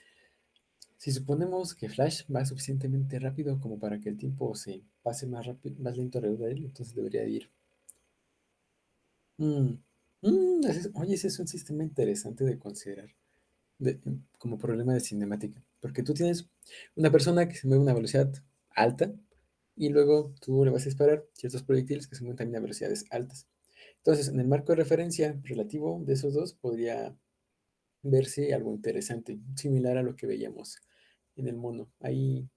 si suponemos que Flash va suficientemente rápido como para que el tiempo se pase más rápido, más lento alrededor de él, entonces debería de ir. Mm, oye, ese es un sistema interesante de considerar como problema de cinemática, porque tú tienes una persona que se mueve a una velocidad alta y luego tú le vas a disparar ciertos proyectiles que se mueven también a velocidades altas. Entonces, en el marco de referencia relativo de esos dos, podría verse algo interesante, similar a lo que veíamos en el mono. Ahí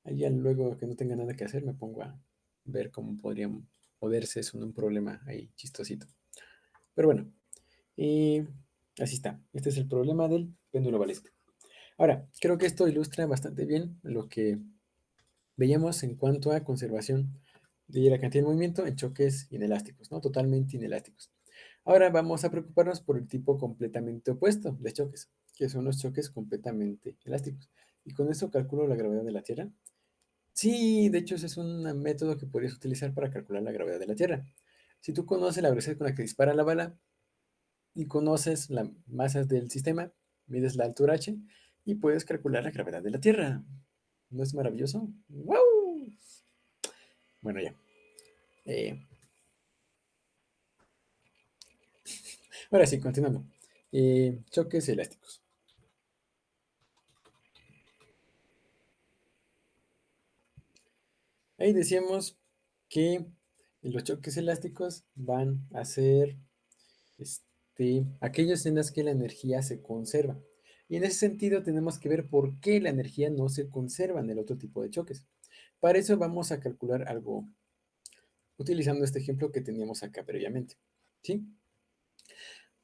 ya luego que no tenga nada que hacer, me pongo a ver cómo podrían poderse eso en un problema ahí chistosito. Pero bueno, eh, así está. Este es el problema del péndulo balístico. Ahora, creo que esto ilustra bastante bien lo que veíamos en cuanto a conservación de la cantidad de movimiento en choques inelásticos, ¿no? Totalmente inelásticos. Ahora vamos a preocuparnos por el tipo completamente opuesto de choques, que son los choques completamente elásticos. Y con eso calculo la gravedad de la Tierra. Sí, de hecho ese es un método que podrías utilizar para calcular la gravedad de la Tierra. Si tú conoces la velocidad con la que dispara la bala y conoces las masas del sistema, mides la altura h y puedes calcular la gravedad de la Tierra. ¿No es maravilloso? ¡Wow! Bueno, ya. Eh, ahora sí, continuando. Choques elásticos. Ahí decíamos que los choques elásticos van a ser aquellos en los que la energía se conserva. Y en ese sentido tenemos que ver por qué la energía no se conserva en el otro tipo de choques. Para eso vamos a calcular algo utilizando este ejemplo que teníamos acá previamente. ¿Sí?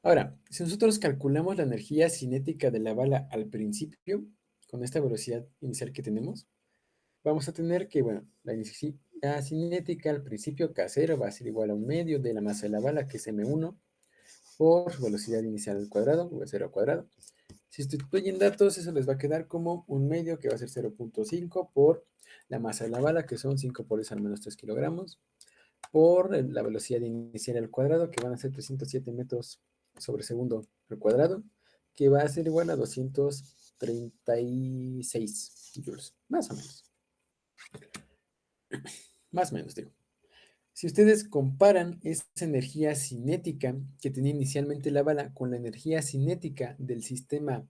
Ahora, si nosotros calculamos la energía cinética de la bala al principio, con esta velocidad inicial que tenemos, vamos a tener que, bueno, la energía cinética al principio K0 va a ser igual a un medio de la masa de la bala, que es M1, por velocidad inicial al cuadrado, V0 al cuadrado. Si sustituyen datos, eso les va a quedar como un medio, que va a ser 0.5 por la masa de la bala, que son 5 por 10 al menos 3 kilogramos, por la velocidad inicial al cuadrado, que van a ser 307 metros sobre segundo al cuadrado, que va a ser igual a 236 joules, más o menos. Más o menos, digo. Si ustedes comparan esa energía cinética que tenía inicialmente la bala con la energía cinética del sistema,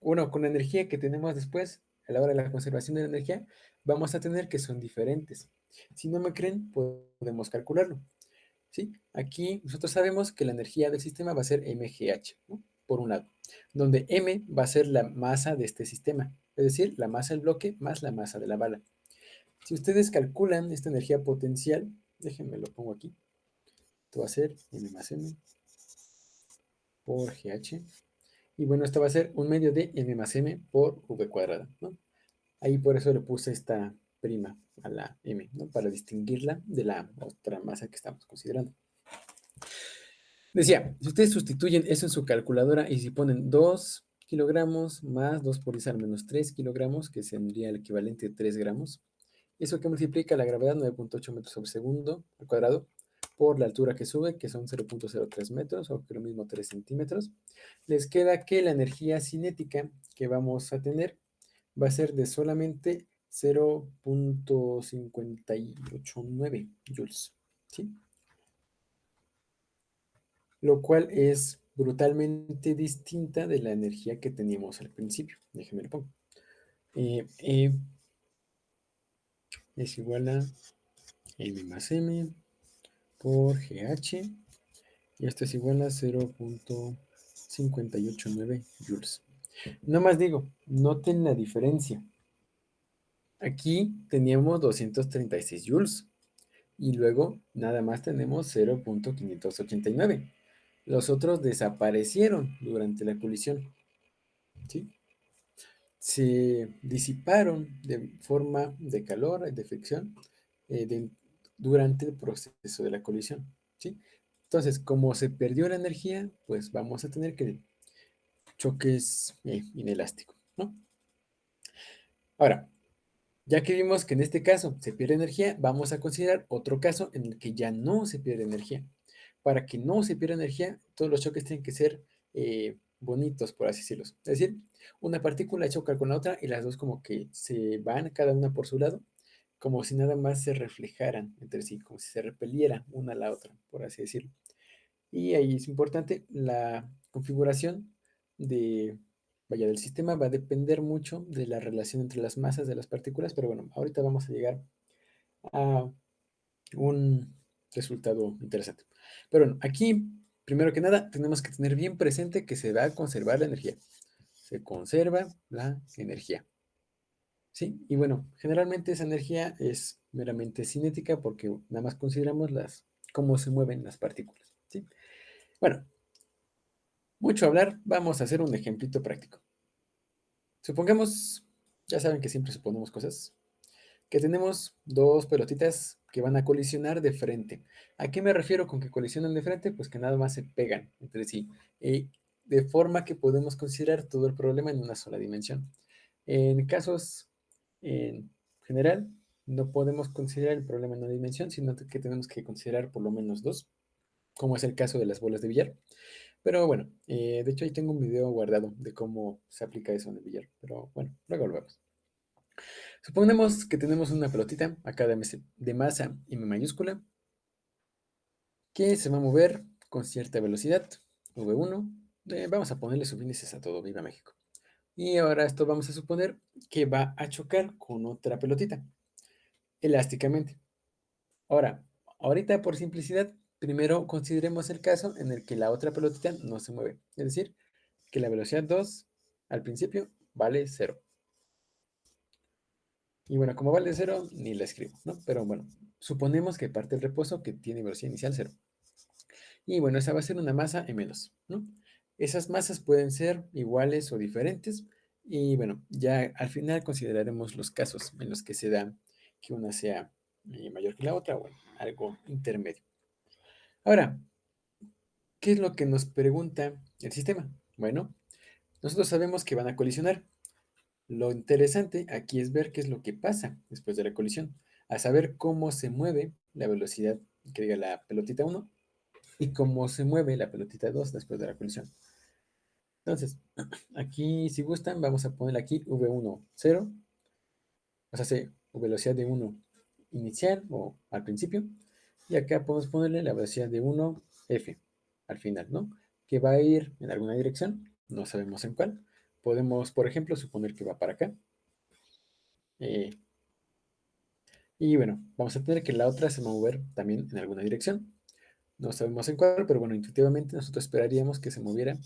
bueno, con la energía que tenemos después, a la hora de la conservación de la energía, vamos a tener que son diferentes. Si no me creen, podemos calcularlo. ¿Sí? Aquí nosotros sabemos que la energía del sistema va a ser mgh, ¿no? Por un lado, donde m va a ser la masa de este sistema, es decir, la masa del bloque más la masa de la bala. Si ustedes calculan esta energía potencial, déjenme lo pongo aquí, esto va a ser m más m por gh, y bueno, esto va a ser un medio de m más m por v cuadrada, ¿no? Ahí por eso le puse esta prima a la m, ¿no? Para distinguirla de la otra masa que estamos considerando. Decía, si ustedes sustituyen eso en su calculadora y si ponen 2 kilogramos más 2 por 10 al menos 3 kilogramos, que sería el equivalente de 3 gramos, eso que multiplica la gravedad 9.8 metros sobre segundo al cuadrado por la altura que sube, que son 0.03 metros, o que lo mismo 3 centímetros, les queda que la energía cinética que vamos a tener va a ser de solamente 0.589 joules, ¿sí? Lo cual es brutalmente distinta de la energía que teníamos al principio. Déjenme lo pongo. E es igual a m más m por gh, y esto es igual a 0.589 joules. No más digo, noten la diferencia. Aquí teníamos 236 joules y luego nada más tenemos 0.589. Los otros desaparecieron durante la colisión, ¿sí? Se disiparon de forma de calor, de fricción, durante el proceso de la colisión, ¿sí? Entonces, como se perdió la energía, pues vamos a tener que choques inelásticos, ¿no? Ahora, ya que vimos que en este caso se pierde energía, vamos a considerar otro caso en el que ya no se pierde energía. Para que no se pierda energía, todos los choques tienen que ser bonitos, por así decirlo. Es decir, una partícula choca con la otra y las dos como que se van cada una por su lado, como si nada más se reflejaran entre sí, como si se repelieran una a la otra, por así decirlo. Y ahí es importante la configuración de, vaya, del sistema va a depender mucho de la relación entre las masas de las partículas, pero bueno, ahorita vamos a llegar a un resultado interesante. Pero bueno, aquí, primero que nada, tenemos que tener bien presente que se va a conservar la energía. Se conserva la energía. ¿Sí? Y bueno, generalmente esa energía es meramente cinética porque nada más consideramos cómo se mueven las partículas. ¿Sí? Bueno, mucho hablar, vamos a hacer un ejemplito práctico. Supongamos, ya saben que siempre suponemos cosas, que tenemos dos pelotitas que van a colisionar de frente. ¿A qué me refiero con que colisionan de frente? Pues que nada más se pegan entre sí, de forma que podemos considerar todo el problema en una sola dimensión. En casos en general, no podemos considerar el problema en una dimensión, sino que tenemos que considerar por lo menos dos, como es el caso de las bolas de billar. Pero bueno, de hecho ahí tengo un video guardado de cómo se aplica eso en el billar. Pero bueno, luego lo vemos. Suponemos que tenemos una pelotita acá de masa M mayúscula que se va a mover con cierta velocidad, V1. Vamos a ponerle subíndices a todo, viva México. Y ahora esto vamos a suponer que va a chocar con otra pelotita, elásticamente. Ahora, ahorita por simplicidad, primero consideremos el caso en el que la otra pelotita no se mueve. Es decir, que la velocidad 2 al principio vale 0. Y bueno, como vale 0, ni la escribo, ¿no? Pero bueno, suponemos que parte del reposo que tiene velocidad inicial 0. Y bueno, esa va a ser una masa M2, ¿no? Esas masas pueden ser iguales o diferentes. Y bueno, ya al final consideraremos los casos en los que se da que una sea mayor que la otra, o bueno, algo intermedio. Ahora, ¿qué es lo que nos pregunta el sistema? Bueno, nosotros sabemos que van a colisionar. Lo interesante aquí es ver qué es lo que pasa después de la colisión, a saber cómo se mueve la velocidad que diga la pelotita 1 y cómo se mueve la pelotita 2 después de la colisión. Entonces, aquí si gustan, vamos a poner aquí V1, 0, o sea, velocidad de 1 inicial o al principio, y acá podemos ponerle la velocidad de 1 F al final, ¿no? Que va a ir en alguna dirección, no sabemos en cuál. Podemos, por ejemplo, suponer que va para acá. Y bueno, vamos a tener que la otra se va a mover también en alguna dirección. No sabemos en cuál, pero bueno, intuitivamente nosotros esperaríamos que se moviera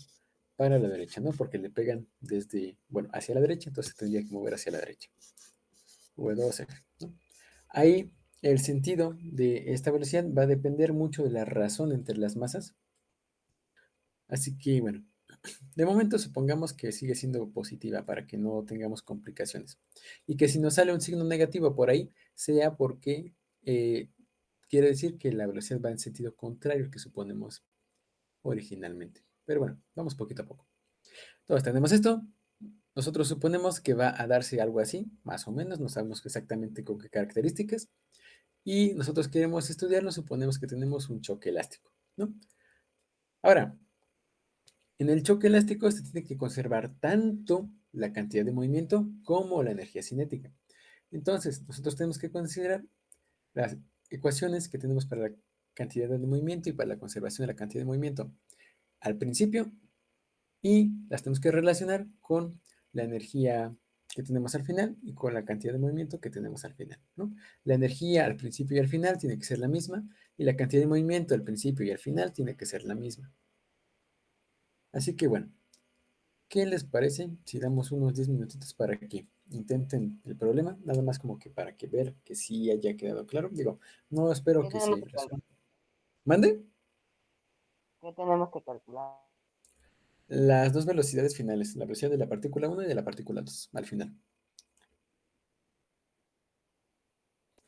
para la derecha, ¿no? Porque le pegan desde, bueno, hacia la derecha, entonces tendría que mover hacia la derecha. V2F, ¿no? Ahí el sentido de esta velocidad va a depender mucho de la razón entre las masas. Así que, bueno, de momento supongamos que sigue siendo positiva para que no tengamos complicaciones. Y que si nos sale un signo negativo por ahí, sea porque quiere decir que la velocidad va en sentido contrario al que suponemos originalmente. Pero bueno, vamos poquito a poco. Todos tenemos esto. Nosotros suponemos que va a darse algo así, más o menos, no sabemos exactamente con qué características. Y nosotros queremos estudiarlo, suponemos que tenemos un choque elástico, ¿no? Ahora, en el choque elástico se tiene que conservar tanto la cantidad de movimiento como la energía cinética. Entonces, nosotros tenemos que considerar las ecuaciones que tenemos para la cantidad de movimiento y para la conservación de la cantidad de movimiento al principio y las tenemos que relacionar con la energía que tenemos al final y con la cantidad de movimiento que tenemos al final, ¿no? La energía al principio y al final tiene que ser la misma y la cantidad de movimiento al principio y al final tiene que ser la misma. Así que bueno, ¿qué les parece si damos unos 10 minutitos para que intenten el problema? Nada más como que para que ver que sí haya quedado claro. Digo, no espero ¿Qué que tenemos se que resuelva. calcular? ¿Mande? ¿Qué tenemos que calcular? Las dos velocidades finales, la velocidad de la partícula 1 y de la partícula 2 al final.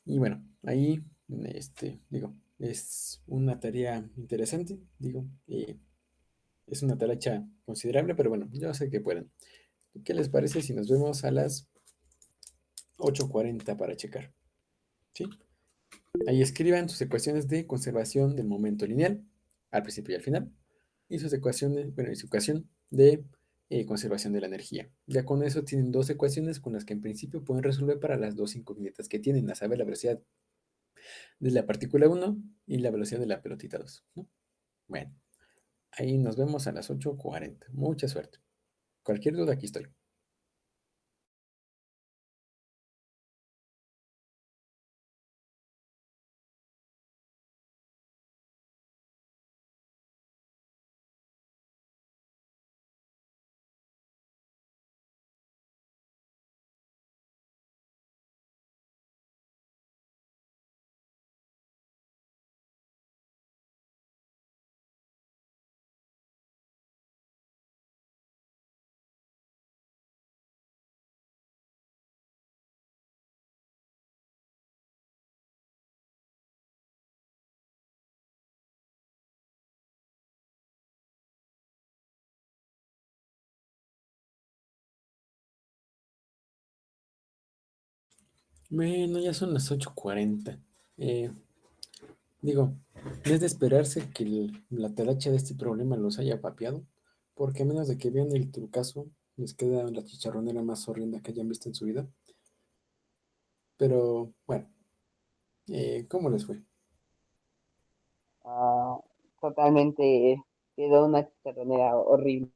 Y bueno, ahí, digo, es una tarea interesante, digo, es una tarea considerable, pero bueno, yo sé que pueden. ¿Qué les parece si nos vemos a las 8:40 para checar? ¿Sí? Ahí escriban sus ecuaciones de conservación del momento lineal, al principio y al final, y sus ecuaciones, bueno, y su ecuación de conservación de la energía. Ya con eso tienen dos ecuaciones con las que en principio pueden resolver para las dos incógnitas que tienen, a saber, la velocidad de la partícula 1 y la velocidad de la pelotita 2, ¿no? Bueno, ahí nos vemos a las 8:40. Mucha suerte. Cualquier duda, aquí estoy. Bueno, ya son las 8:40. Eh, digo, no es de esperarse que la talacha de este problema los haya papeado, porque a menos de que vean el trucazo, les queda la chicharronera más horrenda que hayan visto en su vida. Pero bueno, ¿cómo les fue? Ah, totalmente quedó una chicharronera horrible.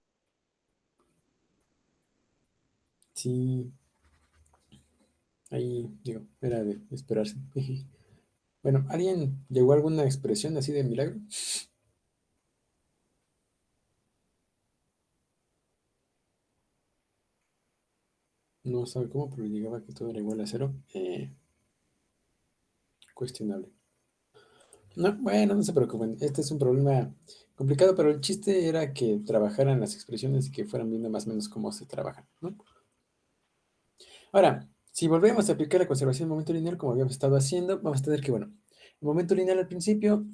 Sí, ahí, digo, era de esperarse. Bueno, ¿alguien llegó a alguna expresión así de milagro? No sabe cómo, pero llegaba que todo era igual a cero. Cuestionable. No, bueno, no se preocupen. Este es un problema complicado, pero el chiste era que trabajaran las expresiones y que fueran viendo más o menos cómo se trabajan, ¿no? Ahora, si volvemos a aplicar la conservación del momento lineal como habíamos estado haciendo, vamos a tener que, bueno, el momento lineal al principio,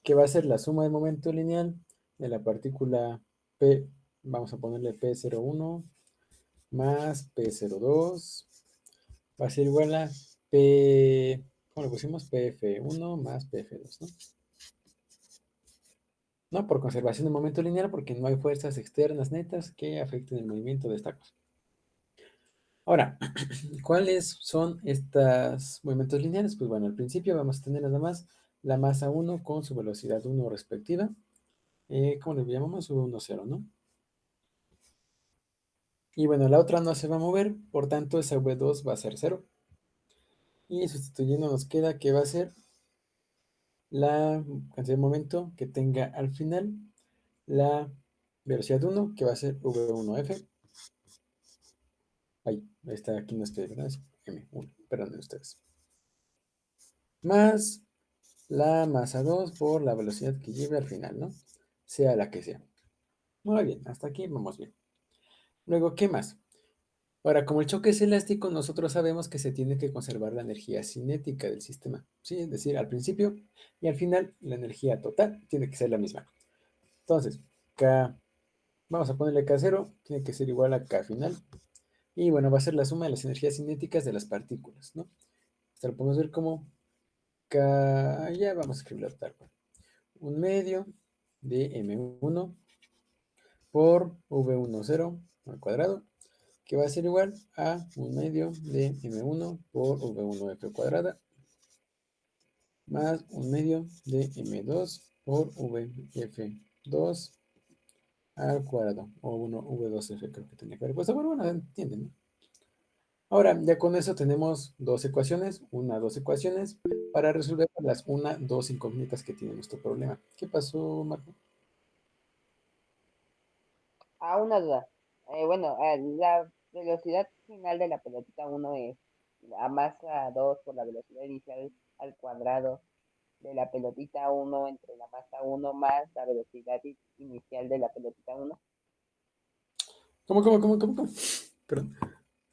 que va a ser la suma del momento lineal de la partícula P, vamos a ponerle P01 más P02, va a ser igual a P, ¿cómo lo pusimos? PF1 más PF2, ¿no? No por conservación de momento lineal, porque no hay fuerzas externas netas que afecten el movimiento de esta cosa. Ahora, ¿cuáles son estos movimientos lineales? Pues bueno, al principio vamos a tener nada más la masa 1 con su velocidad 1 respectiva. ¿Cómo le llamamos? V1, 0, ¿no? Y bueno, la otra no se va a mover, por tanto esa V2 va a ser 0. Y sustituyendo nos queda que va a ser la cantidad de momento que tenga al final la velocidad 1, que va a ser V1F. Ahí está, aquí no estoy, ¿verdad? Es M1, perdón ustedes. Más la masa 2 por la velocidad que lleve al final, ¿no? Sea la que sea. Muy bien, hasta aquí vamos bien. Luego, ¿qué más? Ahora, como el choque es elástico, nosotros sabemos que se tiene que conservar la energía cinética del sistema, ¿sí? Es decir, al principio y al final, la energía total tiene que ser la misma. Entonces, K, vamos a ponerle K0, tiene que ser igual a K final. Y bueno, va a ser la suma de las energías cinéticas de las partículas, ¿no? Esto lo podemos ver como K, ya vamos a escribirlo tal cual. Un medio de M1 por V10 al cuadrado, que va a ser igual a un medio de M1 por V1F cuadrada, más un medio de M2 por VF2 al cuadrado, o 1 V2F creo que tenía que haber puesto, pero bueno, entienden, ¿no? Ahora, ya con eso tenemos dos ecuaciones, dos ecuaciones, para resolver las dos incógnitas que tiene nuestro problema. ¿Qué pasó, Marco? Una duda. Bueno, la velocidad final de la pelotita uno es la masa 2 por la velocidad inicial al cuadrado de la pelotita uno entre la masa uno más la velocidad inicial de la pelotita uno. ¿Cómo? Perdón,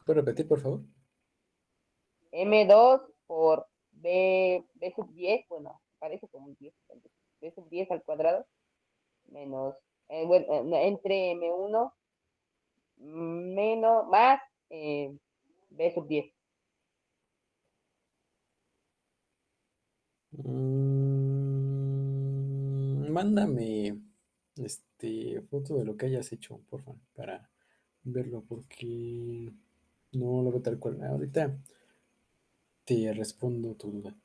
¿puedo repetir, por favor? M2 por B sub 10, bueno, parece como un 10, B sub 10 al cuadrado, menos, bueno, entre M1 menos, más B sub 10. Mándame foto de lo que hayas hecho, por favor, para verlo, porque no lo veo tal cual. Ahorita te respondo tu duda,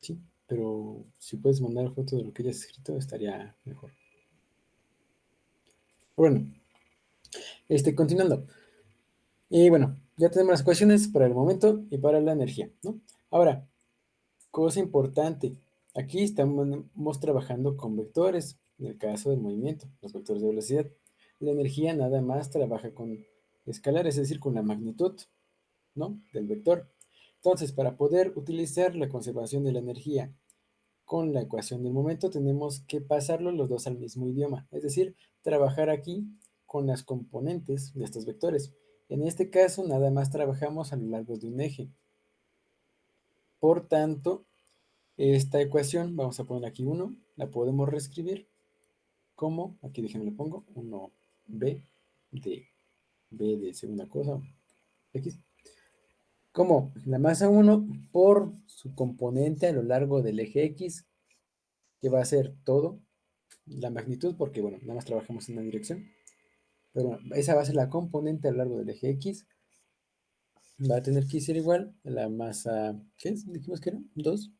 ¿sí? Pero si puedes mandar foto de lo que hayas escrito, estaría mejor. Bueno, continuando. Y bueno, ya tenemos las ecuaciones para el momento y para la energía, ¿no? Ahora, cosa importante, aquí estamos trabajando con vectores, en el caso del movimiento, los vectores de velocidad. La energía nada más trabaja con escalar, es decir, con la magnitud, ¿no? Del vector. Entonces, para poder utilizar la conservación de la energía con la ecuación del momento, tenemos que pasarlo los dos al mismo idioma, es decir, trabajar aquí con las componentes de estos vectores. En este caso, nada más trabajamos a lo largo de un eje. Por tanto, esta ecuación, vamos a poner aquí 1, la podemos reescribir como, aquí déjenme lo pongo, 1b de b de segunda cosa, x, como la masa 1 por su componente a lo largo del eje x, que va a ser todo, la magnitud, porque bueno, nada más trabajamos en una dirección, pero bueno, esa va a ser la componente a lo largo del eje x, va a tener que ser igual a la masa, ¿qué es? Dijimos que era 2,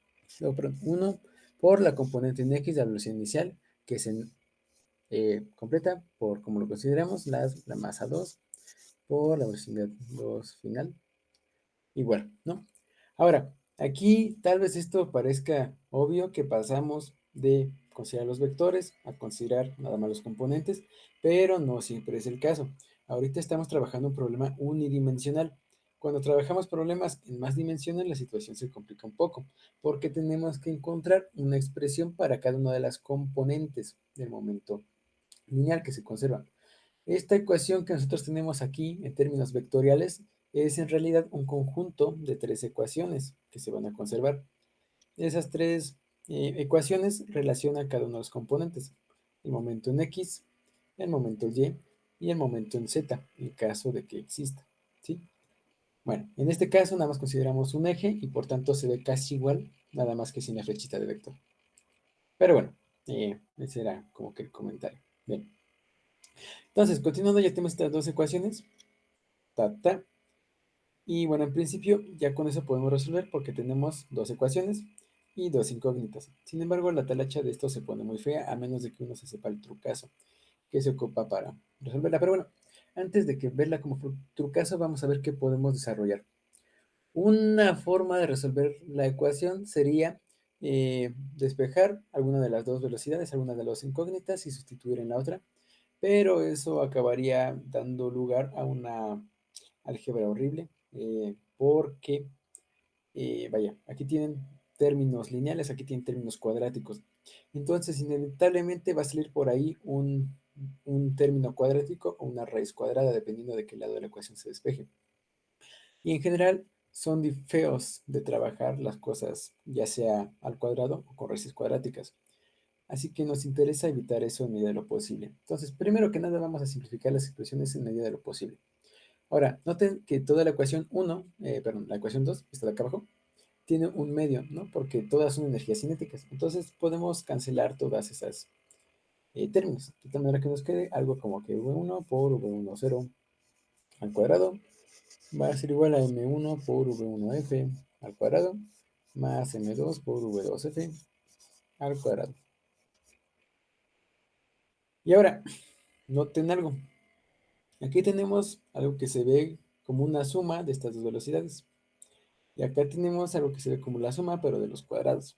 no, perdón, 1 por la componente en x de la velocidad inicial, que es en completa por, como lo consideramos, la masa 2 por la velocidad 2 final, igual, ¿no? Ahora, aquí tal vez esto parezca obvio que pasamos de considerar los vectores a considerar nada más los componentes, pero no siempre es el caso. Ahorita estamos trabajando un problema unidimensional. Cuando trabajamos problemas en más dimensiones, la situación se complica un poco, porque tenemos que encontrar una expresión para cada una de las componentes del momento lineal que se conserva. Esta ecuación que nosotros tenemos aquí en términos vectoriales es en realidad un conjunto de tres ecuaciones que se van a conservar. Esas tres ecuaciones relacionan cada uno de los componentes, el momento en X, el momento y el momento en Z, en caso de que exista, ¿sí? Bueno, en este caso nada más consideramos un eje y por tanto se ve casi igual, nada más que sin la flechita de vector. Pero bueno, ese era como que el comentario. Bien. Entonces, continuando, ya tenemos estas dos ecuaciones. Y bueno, en principio ya con eso podemos resolver porque tenemos dos ecuaciones y dos incógnitas. Sin embargo, la talacha de esto se pone muy fea a menos de que uno se sepa el trucazo que se ocupa para resolverla. Pero bueno, antes de que verla como trucazo, vamos a ver qué podemos desarrollar. Una forma de resolver la ecuación sería despejar alguna de las dos velocidades, alguna de las incógnitas y sustituir en la otra, pero eso acabaría dando lugar a una álgebra horrible, porque, vaya, aquí tienen términos lineales, aquí tienen términos cuadráticos. Entonces, inevitablemente va a salir por ahí un término cuadrático o una raíz cuadrada, dependiendo de qué lado de la ecuación se despeje. Y en general son feos de trabajar las cosas, ya sea al cuadrado o con raíces cuadráticas. Así que nos interesa evitar eso en medida de lo posible. Entonces, primero que nada, vamos a simplificar las expresiones en medida de lo posible. Ahora, noten que toda la ecuación 1, perdón, la ecuación 2, esta de acá abajo, tiene un medio, ¿no? Porque todas son energías cinéticas. Entonces, podemos cancelar todas esas términos. De tal manera que nos quede algo como que v1 por v10 al cuadrado va a ser igual a m1 por v1f al cuadrado más m2 por v2f al cuadrado. Y ahora, noten algo. Aquí tenemos algo que se ve como una suma de estas dos velocidades. Y acá tenemos algo que se ve como la suma, pero de los cuadrados.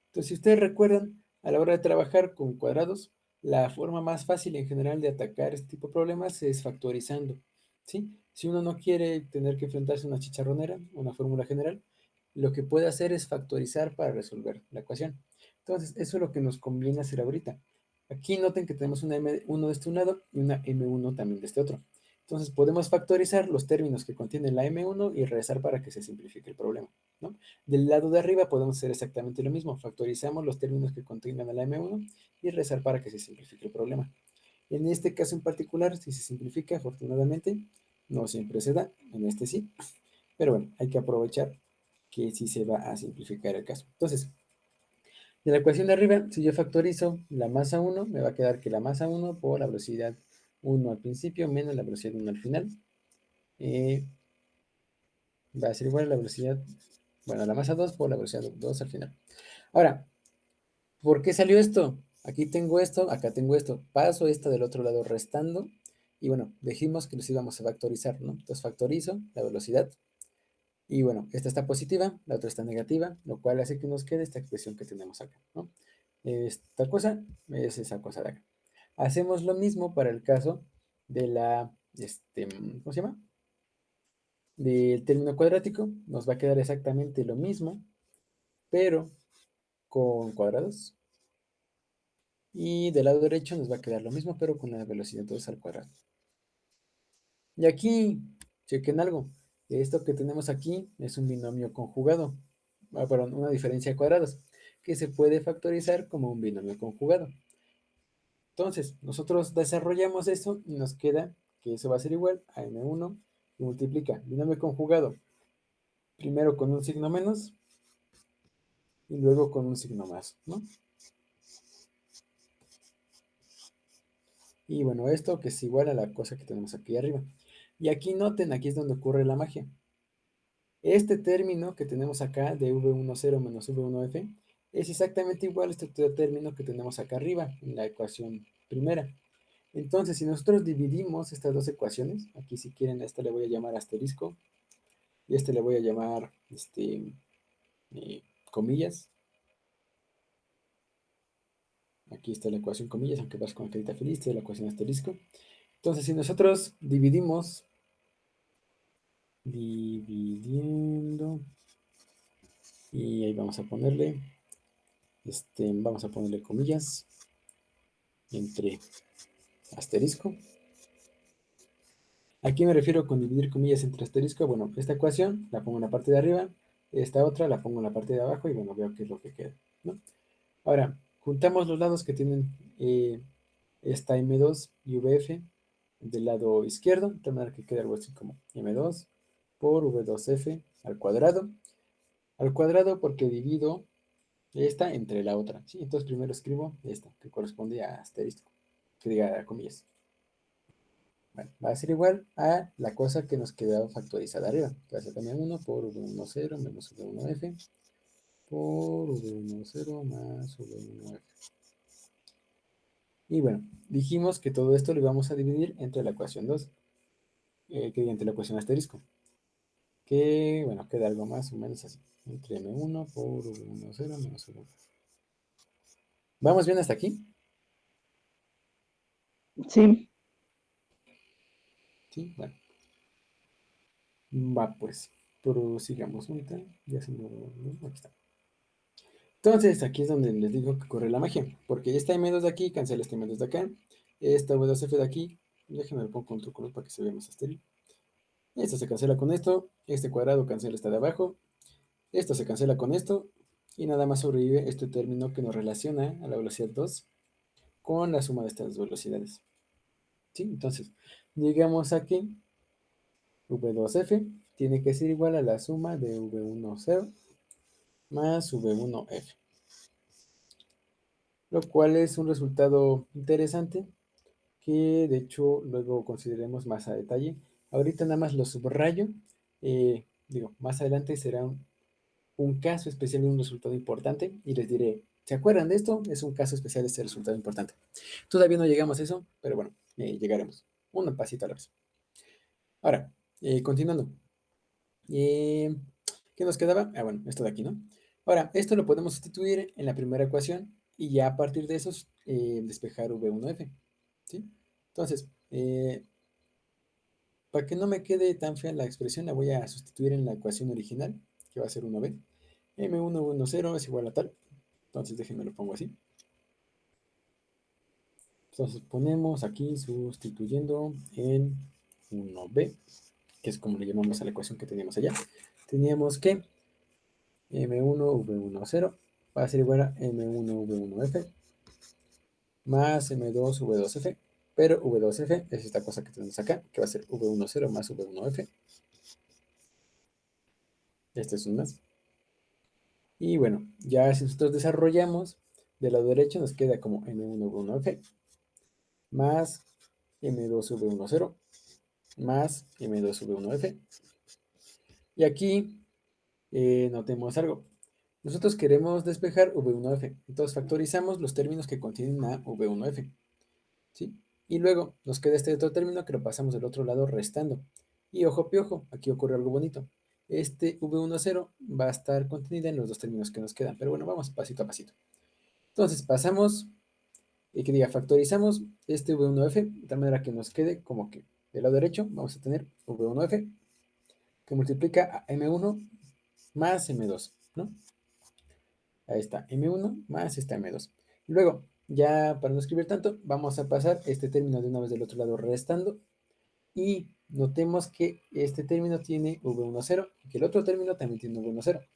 Entonces, si ustedes recuerdan, a la hora de trabajar con cuadrados, la forma más fácil en general de atacar este tipo de problemas es factorizando, ¿sí? Si uno no quiere tener que enfrentarse a una chicharronera, una fórmula general, lo que puede hacer es factorizar para resolver la ecuación. Entonces, eso es lo que nos conviene hacer ahorita. Aquí noten que tenemos una M1 de este lado y una M1 también de este otro. Entonces, podemos factorizar los términos que contienen la M1 y rezar para que se simplifique el problema, ¿no? Del lado de arriba podemos hacer exactamente lo mismo. Factorizamos los términos que contengan la M1 y rezar para que se simplifique el problema. En este caso en particular, si se simplifica, afortunadamente, no siempre se da. En este sí. Pero bueno, hay que aprovechar que sí se va a simplificar el caso. Entonces, de la ecuación de arriba, si yo factorizo la masa 1, me va a quedar que la masa 1 por la velocidad 1 al principio menos la velocidad 1 al final. Va a ser igual a la velocidad, bueno, la masa 2 por la velocidad 2 al final. Ahora, ¿por qué salió esto? Aquí tengo esto, acá tengo esto. Paso esta del otro lado restando. Y bueno, dijimos que los íbamos a factorizar, ¿no? Entonces factorizo la velocidad. Y bueno, esta está positiva, la otra está negativa, lo cual hace que nos quede esta expresión que tenemos acá, ¿no? Esta cosa es esa cosa de acá. Hacemos lo mismo para el caso de la, ¿cómo se llama? Del término cuadrático. Nos va a quedar exactamente lo mismo, pero con cuadrados. Y del lado derecho nos va a quedar lo mismo, pero con la velocidad 2 al cuadrado. Y aquí, chequen algo. Esto que tenemos aquí es un binomio conjugado. Perdón, una diferencia de cuadrados, que se puede factorizar como un binomio conjugado. Entonces, nosotros desarrollamos eso y nos queda que eso va a ser igual a m1 y multiplica binomio conjugado primero con un signo menos y luego con un signo más, ¿no? Y bueno, esto que es igual a la cosa que tenemos aquí arriba. Y aquí noten, aquí es donde ocurre la magia. Este término que tenemos acá de v10 menos v1f es exactamente igual a este término que tenemos acá arriba en la ecuación primera. Entonces, si nosotros dividimos estas dos ecuaciones, aquí si quieren a esta le voy a llamar asterisco y a este le voy a llamar comillas. Aquí está la ecuación comillas, aunque vas con carita feliz, esta es la ecuación asterisco. Entonces, si nosotros dividiendo, y ahí vamos a ponerle comillas entre asterisco. ¿A qué me refiero con dividir comillas entre asterisco? Bueno, esta ecuación la pongo en la parte de arriba, esta otra la pongo en la parte de abajo y bueno, veo qué es lo que queda, ¿no? Ahora, juntamos los lados que tienen esta M2 y VF del lado izquierdo, de tal manera que queda algo así como M2 por V2F al cuadrado porque divido esta entre la otra, ¿sí? Entonces primero escribo esta, que corresponde a asterisco, que diga a comillas. Bueno, va a ser igual a la cosa que nos quedó factorizada arriba, que va a ser también 1 por V10 menos V1F por V10 más V1F. Y bueno, dijimos que todo esto lo íbamos a dividir entre la ecuación 2, que entre la ecuación asterisco. que, bueno, queda algo más o menos así, entre M1 por V1, 0 menos V1. ¿Vamos bien hasta aquí? Sí. Sí, bueno. Va pues, prosigamos ahorita. Ya se me... Aquí está. Entonces, aquí es donde les digo que corre la magia, porque esta M2 de aquí cancela este M2 de acá, esta V2F de aquí, déjenme lo pongo con otro color para que se vea más estéril. Esto se cancela con esto, este cuadrado cancela esta de abajo, esto se cancela con esto, y nada más sobrevive este término que nos relaciona a la velocidad 2 con la suma de estas velocidades. ¿Sí? Entonces, digamos aquí, V2F tiene que ser igual a la suma de V10 más V1F, lo cual es un resultado interesante que de hecho luego consideremos más a detalle. Ahorita nada más lo subrayo, digo, más adelante será un caso especial de un resultado importante y les diré, ¿se acuerdan de esto? Es un caso especial de este resultado importante. Todavía no llegamos a eso, pero bueno, llegaremos. Un pasito a la vez. Ahora, continuando. Eh, ¿Qué nos quedaba? Ah, bueno, esto de aquí, ¿no? Ahora, esto lo podemos sustituir en la primera ecuación y ya a partir de eso despejar V1F, ¿sí? Entonces, para que no me quede tan fea la expresión, la voy a sustituir en la ecuación original, que va a ser 1b. M1, V10 es igual a tal. Entonces, déjenme lo pongo así. Entonces, ponemos aquí sustituyendo en 1b, que es como le llamamos a la ecuación que teníamos allá. Teníamos que M1, V10 va a ser igual a M1, V1F más M2, V2F. Pero V2F es esta cosa que tenemos acá, que va a ser V10 más V1F. Este es un más. Y bueno, ya si nosotros desarrollamos, del lado derecho nos queda como M1, V1F más M2, V10 más M2, V1F. Y aquí notemos algo. Nosotros queremos despejar V1F. Entonces factorizamos los términos que contienen a V1F. ¿Sí? Y luego nos queda este otro término que lo pasamos del otro lado restando. Y ojo piojo, aquí ocurre algo bonito. Este V10 va a estar contenida en los dos términos que nos quedan. Pero bueno, vamos pasito a pasito. Entonces pasamos, y que diga, factorizamos este V1F de tal manera que nos quede como que del lado derecho vamos a tener V1F que multiplica a M1 más M2, ¿no? Ahí está, M1 más esta M2. Luego, ya para no escribir tanto, vamos a pasar este término de una vez del otro lado restando. Y notemos que este término tiene V10 y que el otro término también tiene V10.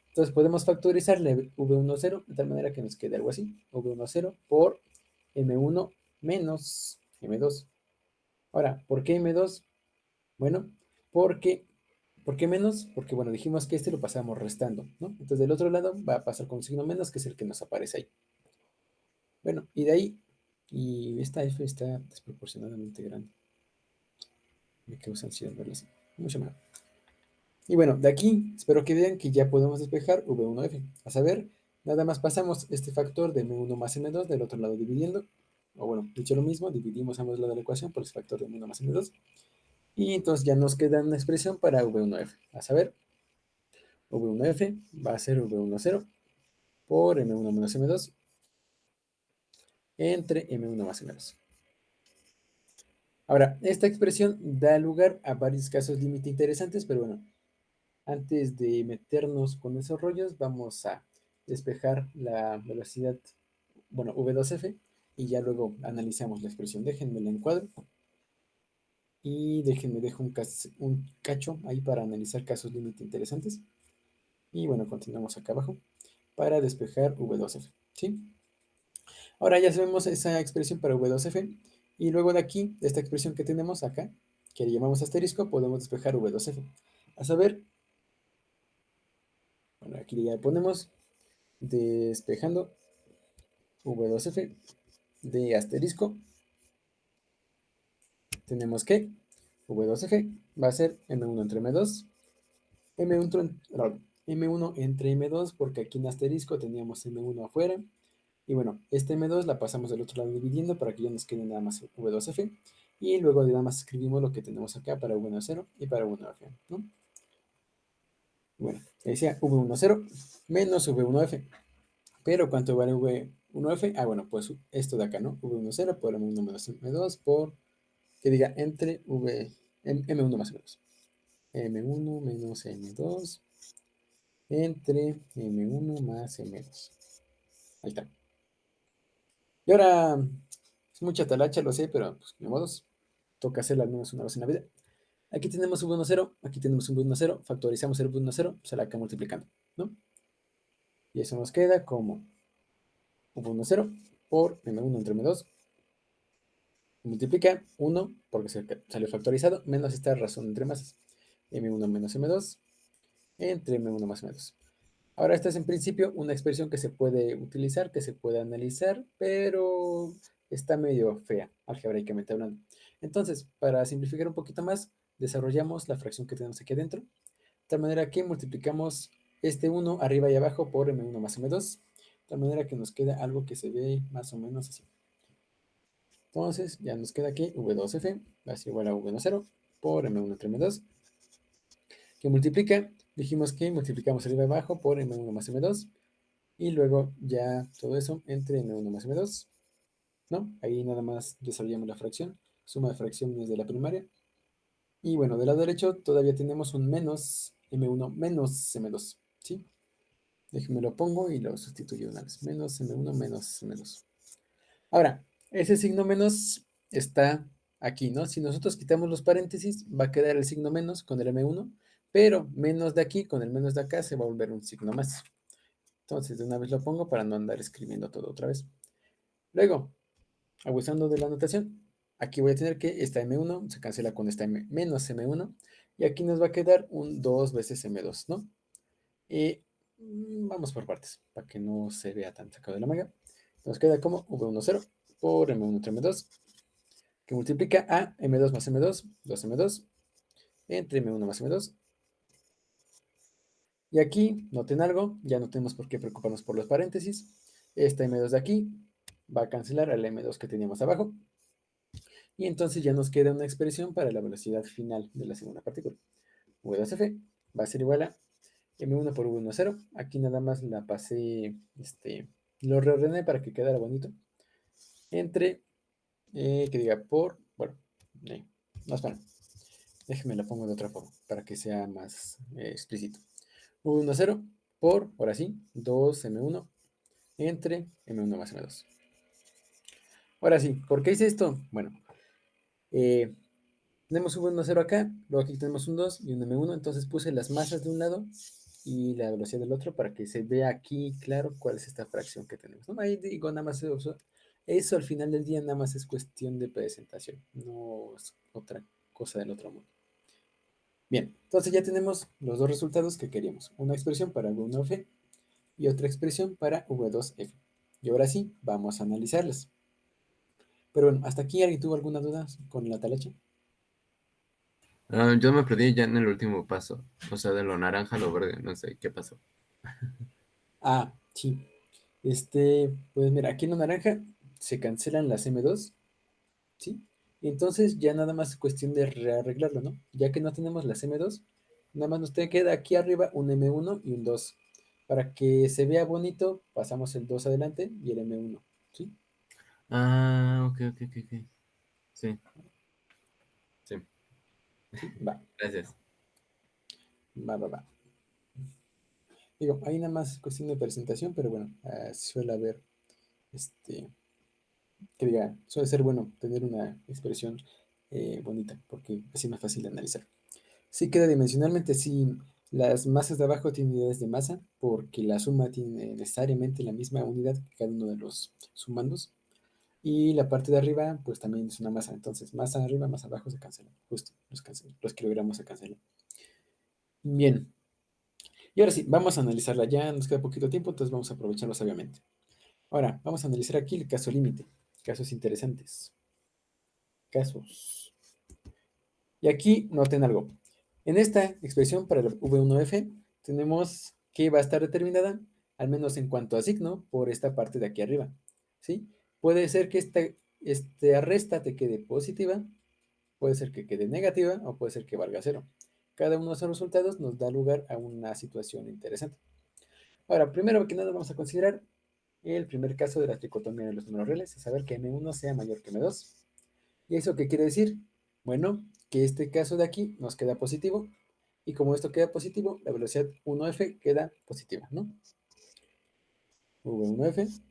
Entonces podemos factorizarle V10 de tal manera que nos quede algo así. V10 por M1 menos M2. Ahora, ¿por qué M2? Bueno, porque, ¿por qué menos? Porque, bueno, dijimos que este lo pasamos restando, ¿no? Entonces del otro lado va a pasar con un signo menos, que es el que nos aparece ahí. Bueno, y de ahí, y esta F está desproporcionadamente grande. Me causa ansiedad verla así. Mucho más. Y bueno, de aquí espero que vean que ya podemos despejar V1F. A saber, nada más pasamos este factor de M1 más M2 del otro lado dividiendo. O bueno, dicho lo mismo, dividimos ambos lados de la ecuación por ese factor de M1 más M2. Y entonces ya nos queda una expresión para V1F. A saber, V1F va a ser V10 por M1 menos M2 entre M1 más M2. Ahora, esta expresión da lugar a varios casos límite interesantes, pero bueno, antes de meternos con esos rollos, vamos a despejar la velocidad, bueno, V2F, y ya luego analizamos la expresión. Déjenme la encuadro y déjenme dejo un cacho ahí para analizar casos límite interesantes. Y bueno, continuamos acá abajo para despejar V2F, ¿sí? Ahora ya sabemos esa expresión para V2F y luego de aquí, de esta expresión que tenemos acá, que le llamamos asterisco, podemos despejar V2F. A saber, bueno, aquí ya ponemos despejando V2F de asterisco. Tenemos que V2F va a ser M1 entre M2, M1 entre M2, porque aquí en asterisco teníamos M1 afuera. Y bueno, este M2 la pasamos del otro lado dividiendo para que ya nos quede nada más V2F. Y luego nada más escribimos lo que tenemos acá para V10 y para V1F, ¿no? Bueno, decía V10 menos V1F. Pero ¿cuánto vale V1F? Ah, bueno, pues esto de acá, ¿no? V10 por M1 menos M2 por, que diga, entre M1 más M2. M1 menos M2 entre M1 más M2. Ahí está. Y ahora, es mucha talacha, lo sé, pero pues ni modos. Toca hacerla al menos una vez en la vida. Aquí tenemos V10, aquí tenemos V10, factorizamos el V10, se la acá multiplicando, ¿no? Y eso nos queda como V10 por M1 entre M2 multiplica 1, porque salió factorizado, menos esta razón entre masas. M1 menos M2 entre M1 más M2. Ahora, esta es en principio una expresión que se puede utilizar, que se puede analizar, pero está medio fea, algebraicamente hablando. Entonces, para simplificar un poquito más, desarrollamos la fracción que tenemos aquí adentro, de tal manera que multiplicamos este 1 arriba y abajo por M1 más M2, de tal manera que nos queda algo que se ve más o menos así. Entonces, ya nos queda aquí V2F, va a ser igual a V10 por M1 entre M2, que multiplica, dijimos que multiplicamos arriba y abajo por M1 más M2, y luego ya todo eso entre M1 más M2, ¿no? Ahí nada más desarrollamos la fracción, suma de fracciones de la primaria. Y bueno, del lado derecho todavía tenemos un menos M1 menos M2, ¿sí? Déjenme lo pongo y lo sustituyo una vez. Menos M1 menos M2. Ahora, ese signo menos está aquí, ¿no? Si nosotros quitamos los paréntesis, va a quedar el signo menos con el M1, pero menos de aquí con el menos de acá se va a volver un signo más. Entonces, de una vez lo pongo para no andar escribiendo todo otra vez. Luego, abusando de la anotación, aquí voy a tener que esta M1 se cancela con esta menos M1, y aquí nos va a quedar un 2 veces M2, ¿no? Y vamos por partes, para que no se vea tan sacado de la manga. Nos queda como V10 por M1 entre M2, que multiplica a M2 más M2, 2M2, entre M1 más M2. Y aquí, noten algo, ya no tenemos por qué preocuparnos por los paréntesis. Esta M2 de aquí va a cancelar al M2 que teníamos abajo. Y entonces ya nos queda una expresión para la velocidad final de la segunda partícula. V2F va a ser igual a M1 por V10. Aquí nada más la pasé, lo reordené para que quedara bonito. Entre, que diga por, bueno, no, espera, déjenme la pongo de otra forma para que sea más explícito. V10 por, ahora sí, 2M1 entre M1 más M2. Ahora sí, ¿por qué hice esto? Bueno, tenemos un 1, 0 acá, luego aquí tenemos un 2 y un M1, entonces puse las masas de un lado y la velocidad del otro para que se vea aquí claro cuál es esta fracción que tenemos, ¿no? Ahí digo, nada más eso al final del día nada más es cuestión de presentación, no es otra cosa del otro mundo. Bien, entonces ya tenemos los dos resultados que queríamos, una expresión para V1F y otra expresión para V2F. Y ahora sí, vamos a analizarlas. Pero bueno, hasta aquí, ¿alguien tuvo alguna duda con la talacha? Yo me perdí ya en el último paso, o sea, de lo naranja a lo verde, no sé qué pasó. Ah, sí. Pues mira, aquí en la naranja se cancelan las M2, ¿sí? Y entonces ya nada más es cuestión de rearreglarlo, ¿no? Ya que no tenemos las M2, nada más nos queda aquí arriba un M1 y un 2. Para que se vea bonito, pasamos el 2 adelante y el M1, ¿sí? Ok, ok, ok, ok. Sí, sí, Sí, va, gracias. va, va, va. Digo, ahí nada más es cuestión de presentación, pero bueno, suele haber, este, que diga, suele ser bueno tener una expresión bonita, porque así es más fácil de analizar. Sí queda dimensionalmente, sí, las masas de abajo tienen unidades de masa, porque la suma tiene necesariamente la misma unidad que cada uno de los sumandos, y la parte de arriba, pues también es una masa, entonces masa arriba, masa abajo se cancelan, justo, los kilogramos se cancelan. Bien, y ahora sí, vamos a analizarla, ya nos queda poquito tiempo, entonces vamos a aprovecharlo sabiamente. Ahora, vamos a analizar aquí el caso límite, casos interesantes, casos. Y aquí noten algo. En esta expresión para el V1F tenemos que va a estar determinada, al menos en cuanto a signo, por esta parte de aquí arriba. ¿Sí? Puede ser que esta resta te quede positiva, puede ser que quede negativa o puede ser que valga cero. cada uno de esos resultados nos da lugar a una situación interesante. Ahora, primero que nada vamos a considerar el primer caso de la tricotomía de los números reales, es saber que M1 sea mayor que M2. ¿Y eso qué quiere decir? Bueno, que este caso de aquí nos queda positivo, y como esto queda positivo, la velocidad 1F queda positiva, ¿no? V1F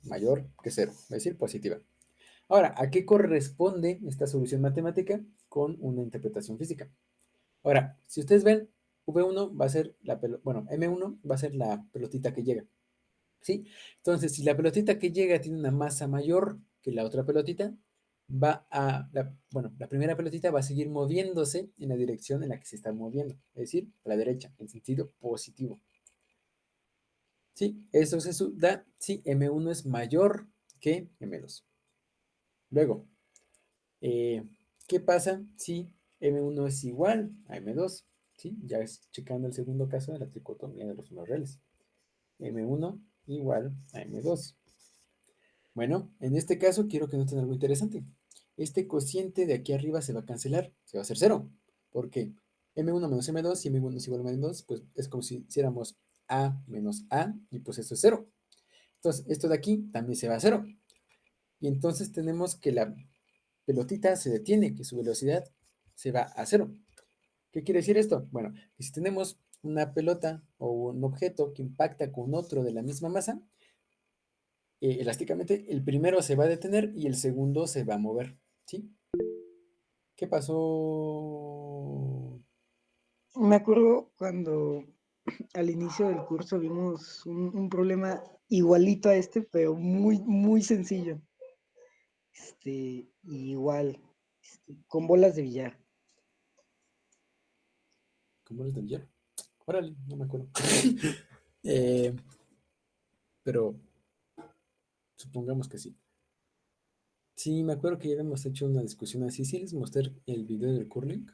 mayor que 0, es decir, positiva. Ahora, ¿a qué corresponde esta solución matemática con una interpretación física? Ahora, si ustedes ven, V1 va a ser bueno, M1 va a ser la pelotita que llega, ¿sí? Entonces, si la pelotita que llega tiene una masa mayor que la otra pelotita, bueno, la primera pelotita va a seguir moviéndose en la dirección en la que se está moviendo, es decir, a la derecha, en sentido positivo. ¿Sí? Eso se da si M1 es mayor que M2. Luego, ¿qué pasa si M1 es igual a M2? ¿Sí? Ya es checando el segundo caso de la tricotomía de los números reales. M1 igual a M2. Bueno, en este caso quiero que noten algo interesante. Este cociente de aquí arriba se va a cancelar, se va a hacer cero. ¿Por qué? M1 menos M2, si M1 es igual a M2, pues es como si hiciéramos A menos A, y pues eso es cero. Entonces, esto de aquí también se va a cero. Y entonces tenemos que la pelotita se detiene, que su velocidad se va a cero. ¿Qué quiere decir esto? Bueno, que si tenemos una pelota o un objeto que impacta con otro de la misma masa, elásticamente el primero se va a detener y el segundo se va a mover, ¿sí? ¿Qué pasó? Me acuerdo cuando al inicio del curso vimos un problema igualito a este, pero muy, muy sencillo. Igual, con bolas de billar. ¿Cómo les del Órale, no me acuerdo. Eh, pero supongamos que sí. Sí, me acuerdo que ya habíamos hecho una discusión así. Sí, les mostré el video del curling.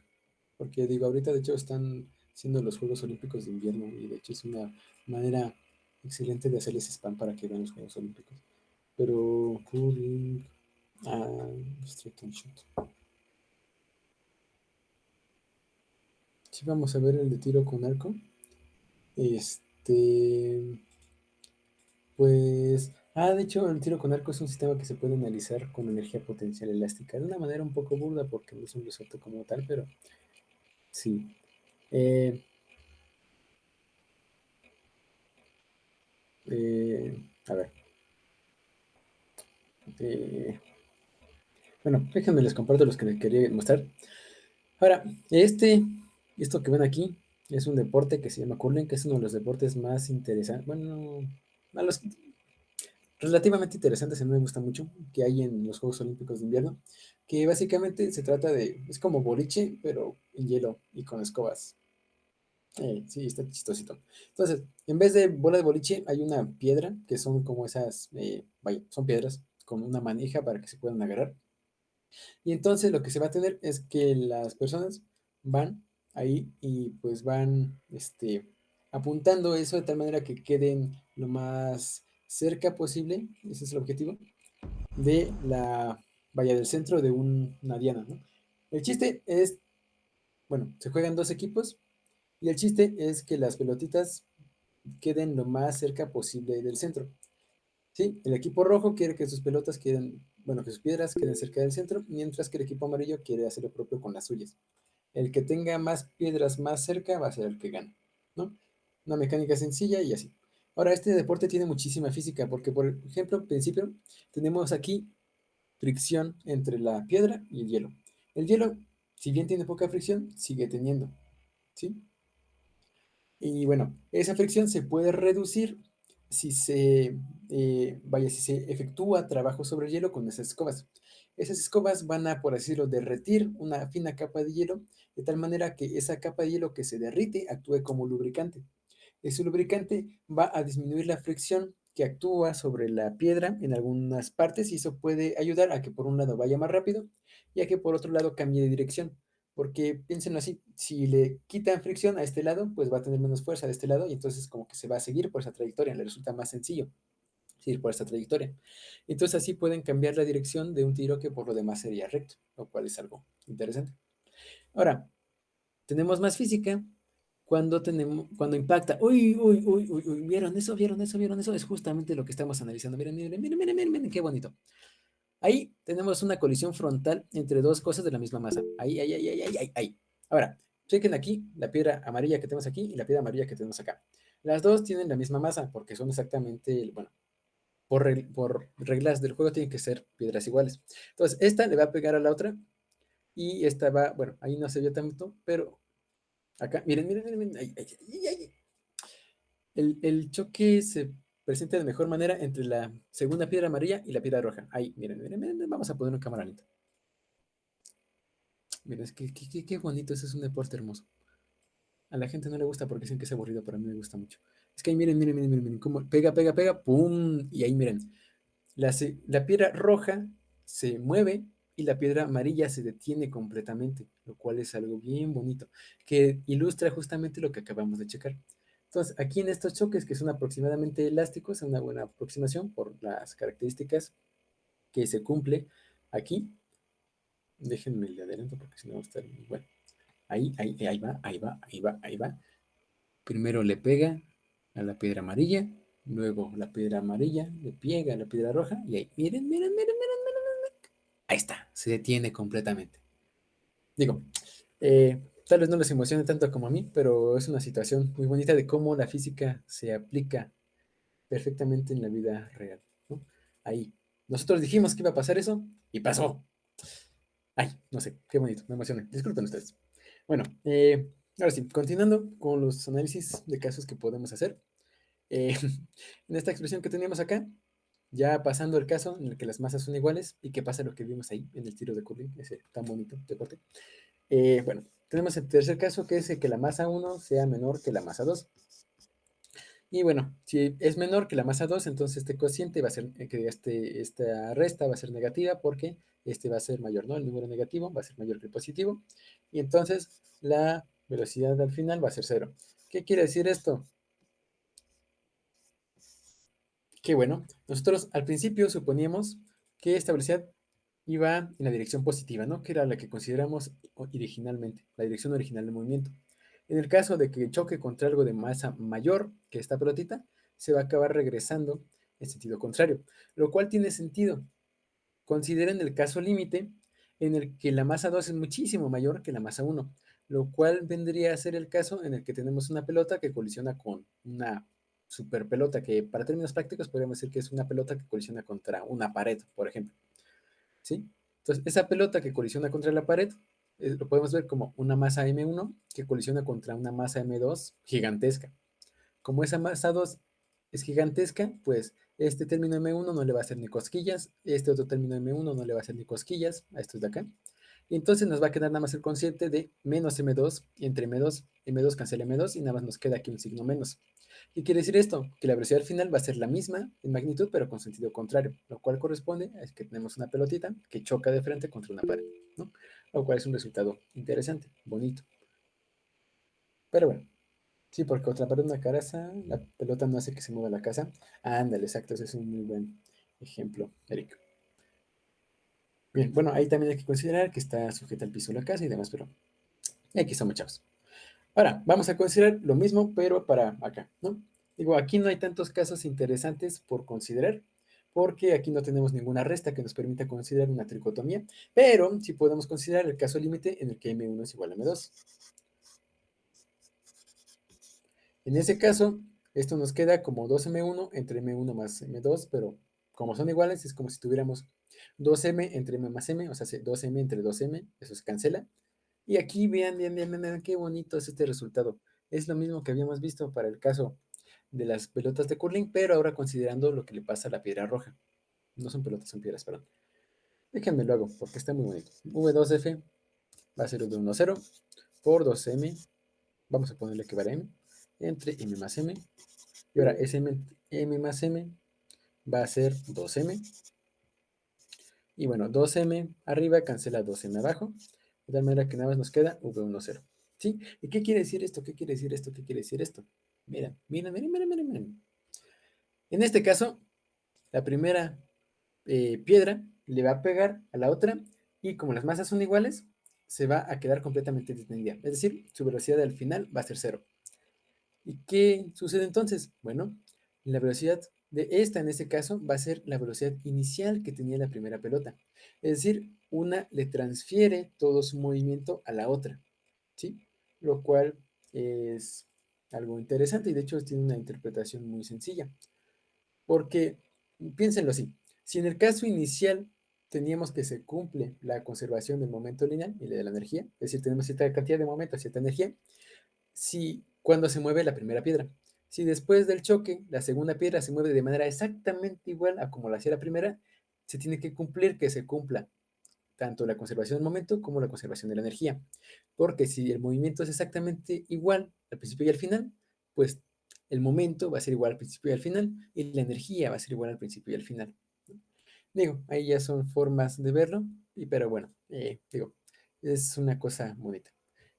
Porque digo, ahorita de hecho están siendo los Juegos Olímpicos de invierno y de hecho es una manera excelente de hacerles spam para que vean los Juegos Olímpicos. Pero curling, straight and shoot. Sí, vamos a ver el de tiro con arco. Este, pues, de hecho, el tiro con arco es un sistema que se puede analizar con energía potencial elástica de una manera un poco burda porque no es un resorte como tal, pero sí. Eh, a ver. eh, bueno, déjenme les comparto los que les quería mostrar. Ahora, esto que ven aquí es un deporte que se llama curling, que es uno de los deportes más interesantes, bueno, a los relativamente interesantes, a mí me gusta mucho, que hay en los Juegos Olímpicos de Invierno, que básicamente se trata es como boliche, pero en hielo y con escobas. Sí, está chistosito. Entonces, en vez de bola de boliche, hay una piedra, que son como esas, vaya, son piedras con una manija para que se puedan agarrar. Y entonces lo que se va a tener es que las personas van ahí y pues van apuntando eso de tal manera que queden lo más cerca posible, ese es el objetivo, de vaya, del centro de una diana, ¿no? El chiste es, bueno, se juegan dos equipos y el chiste es que las pelotitas queden lo más cerca posible del centro. Sí, el equipo rojo quiere que sus pelotas queden, bueno, que sus piedras queden cerca del centro, mientras que el equipo amarillo quiere hacer lo propio con las suyas. El que tenga más piedras más cerca va a ser el que gana, ¿no? Una mecánica sencilla y así. Ahora, este deporte tiene muchísima física, porque, por ejemplo, al principio tenemos aquí fricción entre la piedra y el hielo. El hielo, si bien tiene poca fricción, sigue teniendo, ¿sí? Y bueno, esa fricción se puede reducir si se efectúa trabajo sobre el hielo con esas escobas. Esas escobas van a, por así decirlo, derretir una fina capa de hielo, de tal manera que esa capa de hielo que se derrite actúe como lubricante. Ese lubricante va a disminuir la fricción que actúa sobre la piedra en algunas partes y eso puede ayudar a que por un lado vaya más rápido y a que por otro lado cambie de dirección. Porque piénsenlo así, si le quitan fricción a este lado, pues va a tener menos fuerza de este lado y entonces como que se va a seguir por esa trayectoria, le resulta más sencillo seguir por esta trayectoria. Entonces así pueden cambiar la dirección de un tiro que por lo demás sería recto, lo cual es algo interesante. Ahora, Tenemos más física cuando impacta. Uy, uy, uy, uy, uy, ¿vieron eso? ¿Vieron eso? ¿Vieron eso? Es justamente lo que estamos analizando. Miren, miren, miren, miren, miren, miren, qué bonito. Ahí tenemos una colisión frontal entre dos cosas de la misma masa. Ahí, ahí, ahí, ahí, ahí, ahí, ahí. Ahora, chequen aquí la piedra amarilla que tenemos aquí y la piedra amarilla que tenemos acá. Las dos tienen la misma masa porque son exactamente, bueno, por reglas del juego tienen que ser piedras iguales. Entonces, esta le va a pegar a la otra y esta va, bueno, ahí no se vio tanto, pero acá, miren, miren, miren, miren, ahí, ahí, ahí, ahí. El choque se presenta de mejor manera entre la segunda piedra amarilla y la piedra roja. Ahí, miren, miren, miren, vamos a poner una cámara lenta. Miren, es que qué bonito, ese es un deporte hermoso. A la gente no le gusta porque dicen que es aburrido, pero a mí me gusta mucho. Es que ahí miren, miren, miren, miren, miren, cómo pega, pega, pega, ¡pum! Y ahí miren, la piedra roja se mueve y la piedra amarilla se detiene completamente, lo cual es algo bien bonito, que ilustra justamente lo que acabamos de checar. Entonces, aquí en estos choques, que son aproximadamente elásticos, es una buena aproximación por las características que se cumple aquí. Déjenme el de adelanto porque si no va a estar muy bueno. Ahí, ahí, ahí va, ahí va, ahí va, ahí va. Primero le pega a la piedra amarilla, luego la piedra amarilla le pega a la piedra roja y ahí, miren, miren, miren, miren, miren. Ahí está, se detiene completamente. Digo, tal vez no les emocione tanto como a mí, pero es una situación muy bonita de cómo la física se aplica perfectamente en la vida real, ¿no? Ahí. Nosotros dijimos que iba a pasar eso y pasó. Ay, no sé, qué bonito, me emocioné. Disculpen ustedes. Bueno, ahora sí, continuando con los análisis de casos que podemos hacer. En esta expresión que teníamos acá, ya pasando el caso en el que las masas son iguales y que pasa lo que vimos ahí en el tiro de curling, ese tan bonito deporte. Bueno, tenemos el tercer caso que es el que la masa 1 sea menor que la masa 2. Y bueno, si es menor que la masa 2, entonces este cociente va a ser, que esta resta va a ser negativa porque este va a ser mayor, ¿no? El número negativo va a ser mayor que el positivo. Y entonces la velocidad al final va a ser cero. ¿Qué quiere decir esto? Que bueno, nosotros al principio suponíamos que esta velocidad iba en la dirección positiva, ¿no? Que era la que consideramos originalmente, la dirección original del movimiento. En el caso de que choque contra algo de masa mayor que esta pelotita, se va a acabar regresando en sentido contrario, lo cual tiene sentido. Consideren el caso límite en el que la masa 2 es muchísimo mayor que la masa 1, lo cual vendría a ser el caso en el que tenemos una pelota que colisiona con una super pelota, que para términos prácticos podríamos decir que es una pelota que colisiona contra una pared, por ejemplo. ¿Sí? Entonces, esa pelota que colisiona contra la pared, lo podemos ver como una masa M1 que colisiona contra una masa M2 gigantesca. Como esa masa 2 es gigantesca, pues este término M1 no le va a hacer ni cosquillas, este otro término M1 no le va a hacer ni cosquillas a estos de acá. Y entonces nos va a quedar nada más el consciente de menos M2, y entre M2 cancela M2 y nada más nos queda aquí un signo menos. ¿Qué quiere decir esto? Que la velocidad al final va a ser la misma en magnitud, pero con sentido contrario, lo cual corresponde a que tenemos una pelotita que choca de frente contra una pared, ¿no? Lo cual es un resultado interesante, bonito. Pero bueno, sí, porque otra parte de una casa, la pelota no hace que se mueva la casa. Ándale, exacto, ese es un muy buen ejemplo, Eric. Bien, bueno, ahí también hay que considerar que está sujeta al piso de la casa y demás, pero aquí estamos, chavos. Ahora, vamos a considerar lo mismo, pero para acá, ¿no? Digo, aquí no hay tantos casos interesantes por considerar, porque aquí no tenemos ninguna resta que nos permita considerar una tricotomía, pero sí podemos considerar el caso límite en el que M1 es igual a M2. En ese caso, esto nos queda como 2M1 entre M1 más M2, pero como son iguales, es como si tuviéramos 2M entre M más M, o sea, 2M entre 2M, eso se cancela. Y aquí vean, vean, vean, vean, qué bonito es este resultado. Es lo mismo que habíamos visto para el caso de las pelotas de curling, pero ahora considerando lo que le pasa a la piedra roja. No son pelotas, son piedras, perdón. Déjenme lo hago, porque está muy bonito. V2F va a ser V10 por 2M. Vamos a ponerle que vale M entre M más M. Y ahora M más M va a ser 2M. Y bueno, 2M arriba cancela 2M abajo. De tal manera que nada más nos queda V10. ¿Sí? ¿Y qué quiere decir esto? ¿Qué quiere decir esto? ¿Qué quiere decir esto? Miren, miren, miren, miren, miren, miren. En este caso, la primera piedra le va a pegar a la otra y como las masas son iguales, se va a quedar completamente detenida. Es decir, su velocidad al final va a ser cero. ¿Y qué sucede entonces? Bueno, la velocidad de esta en este caso va a ser la velocidad inicial que tenía la primera pelota. Es decir, una le transfiere todo su movimiento a la otra, ¿sí? Lo cual es algo interesante y de hecho tiene una interpretación muy sencilla. Porque, piénsenlo así, si en el caso inicial teníamos que se cumple la conservación del momento lineal y de la energía, es decir, tenemos cierta cantidad de momento, cierta energía, si cuando se mueve la primera piedra. Si después del choque la segunda piedra se mueve de manera exactamente igual a como lo hacía la primera, se tiene que cumplir que se cumpla tanto la conservación del momento como la conservación de la energía. Porque si el movimiento es exactamente igual al principio y al final, pues el momento va a ser igual al principio y al final y la energía va a ser igual al principio y al final. Digo, ahí ya son formas de verlo, pero bueno, digo, es una cosa bonita.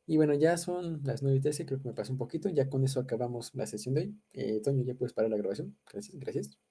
Y bueno, ya son las 9:13, creo que me pasó un poquito. Ya con eso acabamos la sesión de hoy. Toño, ya puedes parar la grabación. Gracias, gracias.